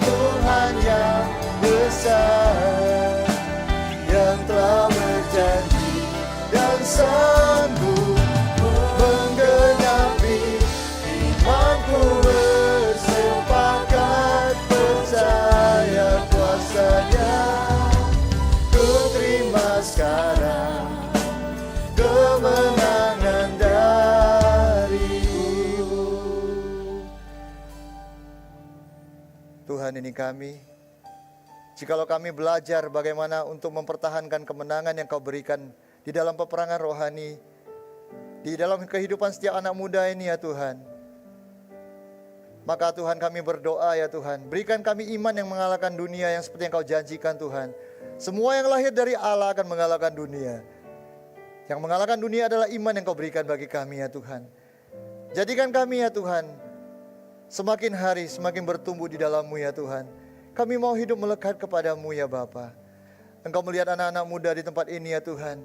Tuhan yang besar, yang telah berjanji dan sanggup menggenapi imanku, bersepakat percaya kuasanya. Ku terima sekarang kemenangan darimu. Tuhan, ini kami. Jikalau kami belajar bagaimana untuk mempertahankan kemenangan yang Kau berikan di dalam peperangan rohani, di dalam kehidupan setiap anak muda ini ya Tuhan. Maka Tuhan kami berdoa ya Tuhan, berikan kami iman yang mengalahkan dunia yang seperti yang Kau janjikan Tuhan. Semua yang lahir dari Allah akan mengalahkan dunia. Yang mengalahkan dunia adalah iman yang Kau berikan bagi kami ya Tuhan. Jadikan kami ya Tuhan, semakin hari semakin bertumbuh di dalam-Mu ya Tuhan. Kami mau hidup melekat kepada-Mu ya Bapa. Engkau melihat anak-anak muda di tempat ini ya Tuhan.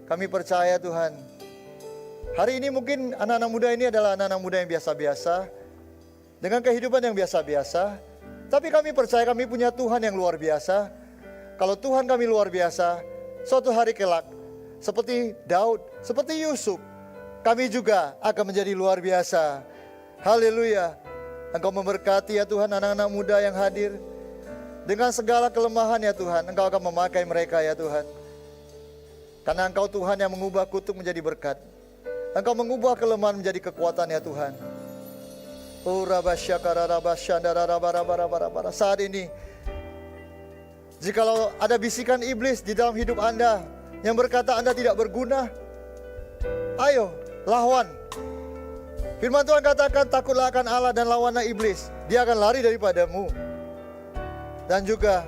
Kami percaya Tuhan, hari ini mungkin anak-anak muda ini adalah anak-anak muda yang biasa-biasa, dengan kehidupan yang biasa-biasa. Tapi kami percaya kami punya Tuhan yang luar biasa. Kalau Tuhan kami luar biasa, suatu hari kelak, seperti Daud, seperti Yusuf, kami juga akan menjadi luar biasa. Haleluya. Engkau memberkati ya Tuhan anak-anak muda yang hadir. Dengan segala kelemahan ya Tuhan, Engkau akan memakai mereka ya Tuhan. Karena Engkau Tuhan yang mengubah kutuk menjadi berkat. Engkau mengubah kelemahan menjadi kekuatan ya Tuhan. Saat ini, jikalau ada bisikan iblis di dalam hidup Anda yang berkata Anda tidak berguna, ayo lawan. Firman Tuhan katakan, takutlah akan Allah dan lawanlah iblis, dia akan lari daripadamu. Dan juga,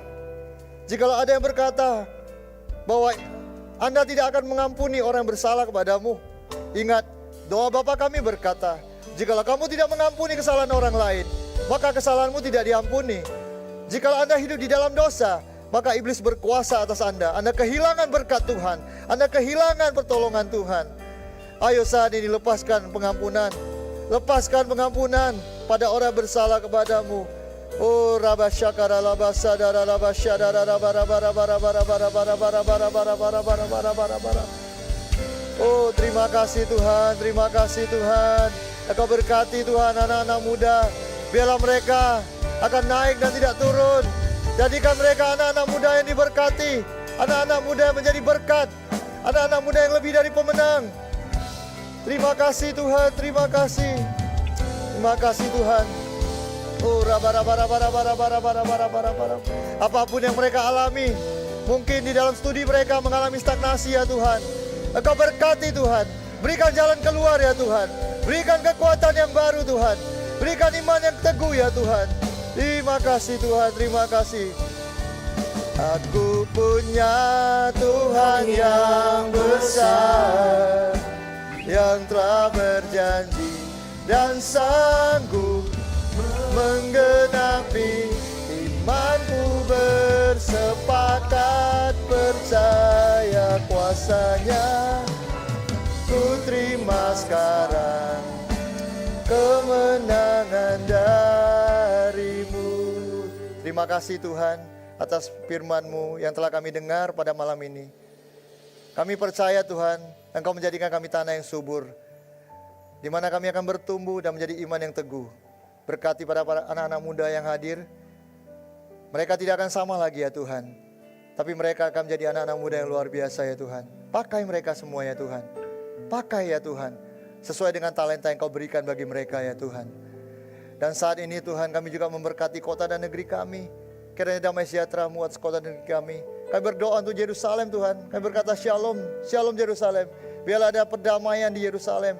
jikalau ada yang berkata bahwa Anda tidak akan mengampuni orang yang bersalah kepadamu, ingat, doa Bapa kami berkata, jikalau kamu tidak mengampuni kesalahan orang lain, maka kesalahanmu tidak diampuni. Jikalau Anda hidup di dalam dosa, maka iblis berkuasa atas Anda. Anda kehilangan berkat Tuhan, Anda kehilangan pertolongan Tuhan. Ayo saat ini lepaskan pengampunan. Lepaskan pengampunan pada orang bersalah kepadamu. Oh rabasyakara labasadara labasyadara rabarabara. Oh terima kasih Tuhan, terima kasih Tuhan. Engkau berkati Tuhan anak-anak muda. Biarlah mereka akan naik dan tidak turun. Jadikan mereka anak-anak muda yang diberkati, anak-anak muda yang menjadi berkat, anak-anak muda yang lebih dari pemenang. Terima kasih Tuhan, terima kasih. Terima kasih Tuhan. Oh, apapun yang mereka alami, mungkin di dalam studi mereka mengalami stagnasi ya Tuhan. Engkau berkati Tuhan, berikan jalan keluar ya Tuhan. Berikan kekuatan yang baru Tuhan. Berikan iman yang teguh ya Tuhan. Terima kasih Tuhan, terima kasih. Aku punya Tuhan yang besar, yang telah berjanji dan sanggup menggenapi imanku, bersepakat percaya kuasanya. Ku terima sekarang kemenangan darimu. Terima kasih Tuhan atas firman-Mu yang telah kami dengar pada malam ini. Kami percaya Tuhan, Engkau menjadikan kami tanah yang subur, di mana kami akan bertumbuh dan menjadi iman yang teguh. Berkati pada anak-anak muda yang hadir. Mereka tidak akan sama lagi ya Tuhan, tapi mereka akan menjadi anak-anak muda yang luar biasa ya Tuhan. Pakai mereka semua ya Tuhan. Pakai ya Tuhan, sesuai dengan talenta yang Kau berikan bagi mereka ya Tuhan. Dan saat ini Tuhan, kami juga memberkati kota dan negeri kami. Kiranya damai sejahtera muat kota dan negeri kami. Kami berdoa untuk Yerusalem Tuhan. Kami berkata shalom, shalom Yerusalem. Biarlah ada perdamaian di Yerusalem.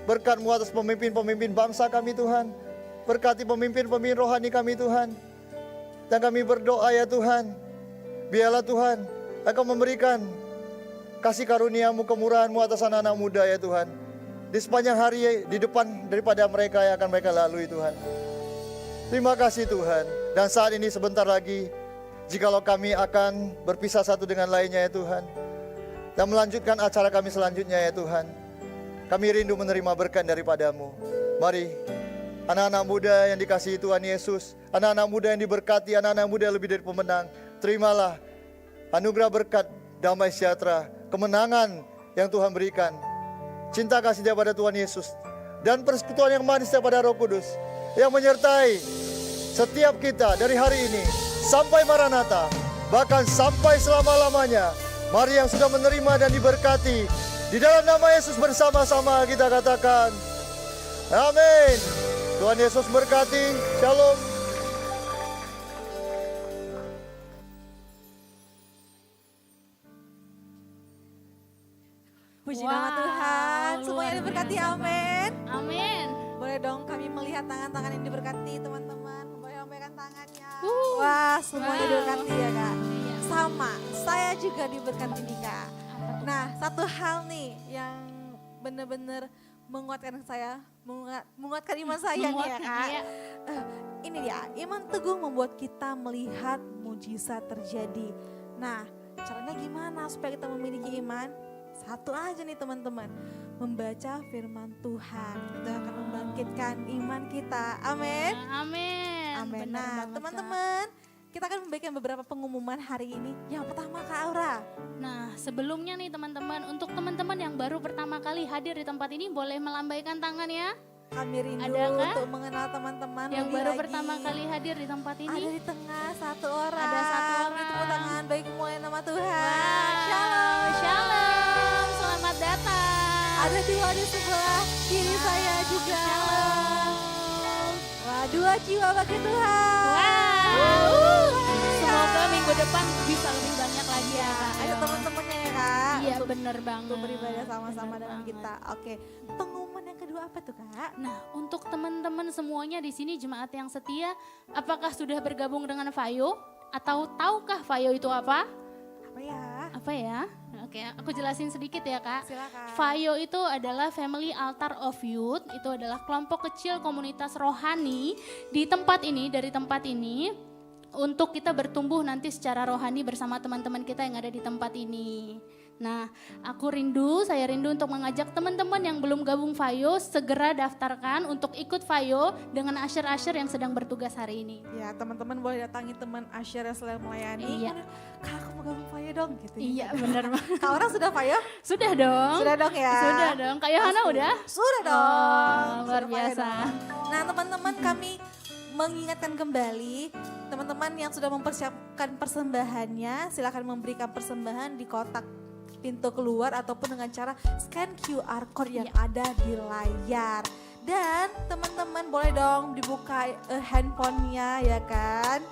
Berkat-Mu atas pemimpin-pemimpin bangsa kami Tuhan. Berkati pemimpin-pemimpin rohani kami Tuhan. Dan kami berdoa ya Tuhan, biarlah Tuhan Engkau memberikan kasih karunia-Mu, kemurahan-Mu atas anak-anak muda ya Tuhan. Di sepanjang hari di depan daripada mereka yang akan mereka lalui Tuhan. Terima kasih Tuhan. Dan saat ini sebentar lagi, jikalau kami akan berpisah satu dengan lainnya ya Tuhan, dan melanjutkan acara kami selanjutnya ya Tuhan, kami rindu menerima berkat daripada-Mu. Mari anak-anak muda yang dikasihi Tuhan Yesus, anak-anak muda yang diberkati, anak-anak muda yang lebih dari pemenang, terimalah anugerah berkat, damai sejahtera, kemenangan yang Tuhan berikan, cinta kasih daripada Tuhan Yesus, dan persekutuan yang manis daripada Roh Kudus yang menyertai setiap kita dari hari ini sampai Maranatha, bahkan sampai selama-lamanya. Mari yang sudah menerima dan diberkati, di dalam nama Yesus bersama-sama kita katakan amin. Tuhan Yesus berkati. Shalom. Puji Wow, nama Tuhan, semuanya luar diberkati, biasa, amin. Amin. Boleh dong kami melihat tangan-tangan yang diberkati teman-teman. Boleh lambaikan tangannya. Wuh. Wah, semuanya Wow. diberkati ya Kak. Iya. Sama, saya juga diberkati nih Kak. Apa tuh? Nah, satu hal nih yang benar-benar menguatkan saya, menguatkan iman saya nih ya Menguatkan, Kak. iya. Ini dia, iman teguh membuat kita melihat mujizat terjadi. Nah, caranya gimana supaya kita memiliki iman? Satu aja nih teman-teman, membaca firman Tuhan. Itu akan membangkitkan iman kita. Amin. Amin. Amin. Benar Nah, banget, teman-teman, kita akan memberikan beberapa pengumuman hari ini. Yang pertama Kak Aura. Kak. Nah, sebelumnya nih teman-teman, untuk teman-teman yang baru pertama kali hadir di tempat ini boleh melambaikan tangan ya. Kami rindu Ada kah? untuk mengenal teman-teman Yang lebih baru lagi. pertama kali hadir di tempat Ada ini. di tengah satu orang. Ada satu Beri orang. tepuk tangan bagi kemuliaan nama Tuhan. Wow. Shalom. Shalom. Selamat datang. Ada dua di sebelah kiri saya juga. Shalom. Wah, dua jiwa bagi Tuhan. Wow. Semoga minggu depan bisa lebih banyak lagi ya, Kak. Ada teman-temannya ya Kak. Iya, untuk- bener banget. Untuk beribadah sama-sama Bener dengan banget. kita. Oke, pengumuman yang kedua apa tuh Kak? Nah, untuk teman-teman semuanya di sini jemaat yang setia, apakah sudah bergabung dengan Vayo? Atau tahukah Vayo itu apa? Apa ya? Apa ya? Oke, aku jelasin sedikit ya Kak. Silakan. Vayo itu adalah Family Altar of Youth, itu adalah kelompok kecil komunitas rohani di tempat ini, dari tempat ini, untuk kita bertumbuh nanti secara rohani bersama teman-teman kita yang ada di tempat ini. Nah, saya rindu untuk mengajak teman-teman yang belum gabung Vayo segera daftarkan untuk ikut Vayo dengan usher-usher yang sedang bertugas hari ini. Ya, teman-teman boleh datangi teman Asyar yang selalu melayani. Iya. Kak, aku mau gabung Faya dong gitu. Iya, benar banget. Kak orang sudah Faya? Sudah dong. Sudah dong ya. Sudah dong. Kak Yohana Pasti. udah? Sudah dong. Oh, luar Sudah Faya biasa. dong. Nah, teman-teman kami mengingatkan kembali teman-teman yang sudah mempersiapkan persembahannya, silakan memberikan persembahan di kotak pintu keluar ataupun dengan cara scan QR code yang ada di layar. Dan teman-teman boleh dong dibuka handphonenya ya kan.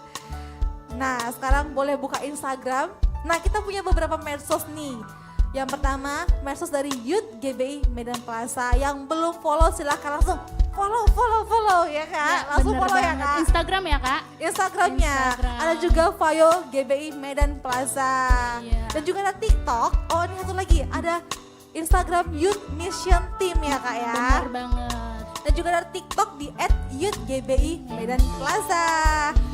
Nah sekarang boleh buka Instagram. Nah kita punya beberapa medsos nih. Yang pertama medsos dari Youth GBI Medan Plaza. Yang belum follow silahkan langsung follow ya kak. Langsung bener follow ya banget. kak. Instagram ya kak. Instagramnya Instagram. ada juga Vayo GBI Medan Plaza. Iya. Dan juga ada TikTok. Oh ini satu lagi ada Instagram Youth Mission Team ya kak ya. Benar banget. Dan juga ada TikTok di @youthgbi Medan Plaza.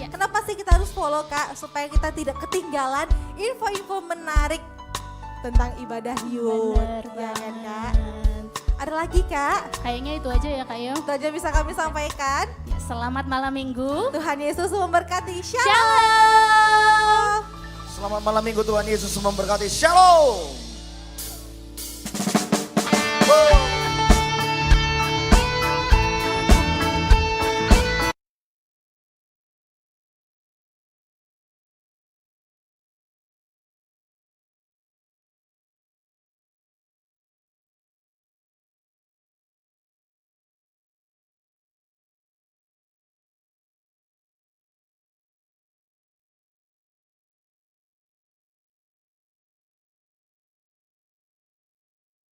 Iya. Kenapa sih kita harus follow kak? Supaya kita tidak ketinggalan info-info menarik tentang ibadah youth. Benar Ya kan kak? banget. Ada lagi kak? Kayaknya itu aja ya kak Yo. Itu aja bisa kami sampaikan. Ya, selamat malam minggu. Tuhan Yesus memberkati. Shalom. Selamat malam minggu, Tuhan Yesus memberkati. Shalom.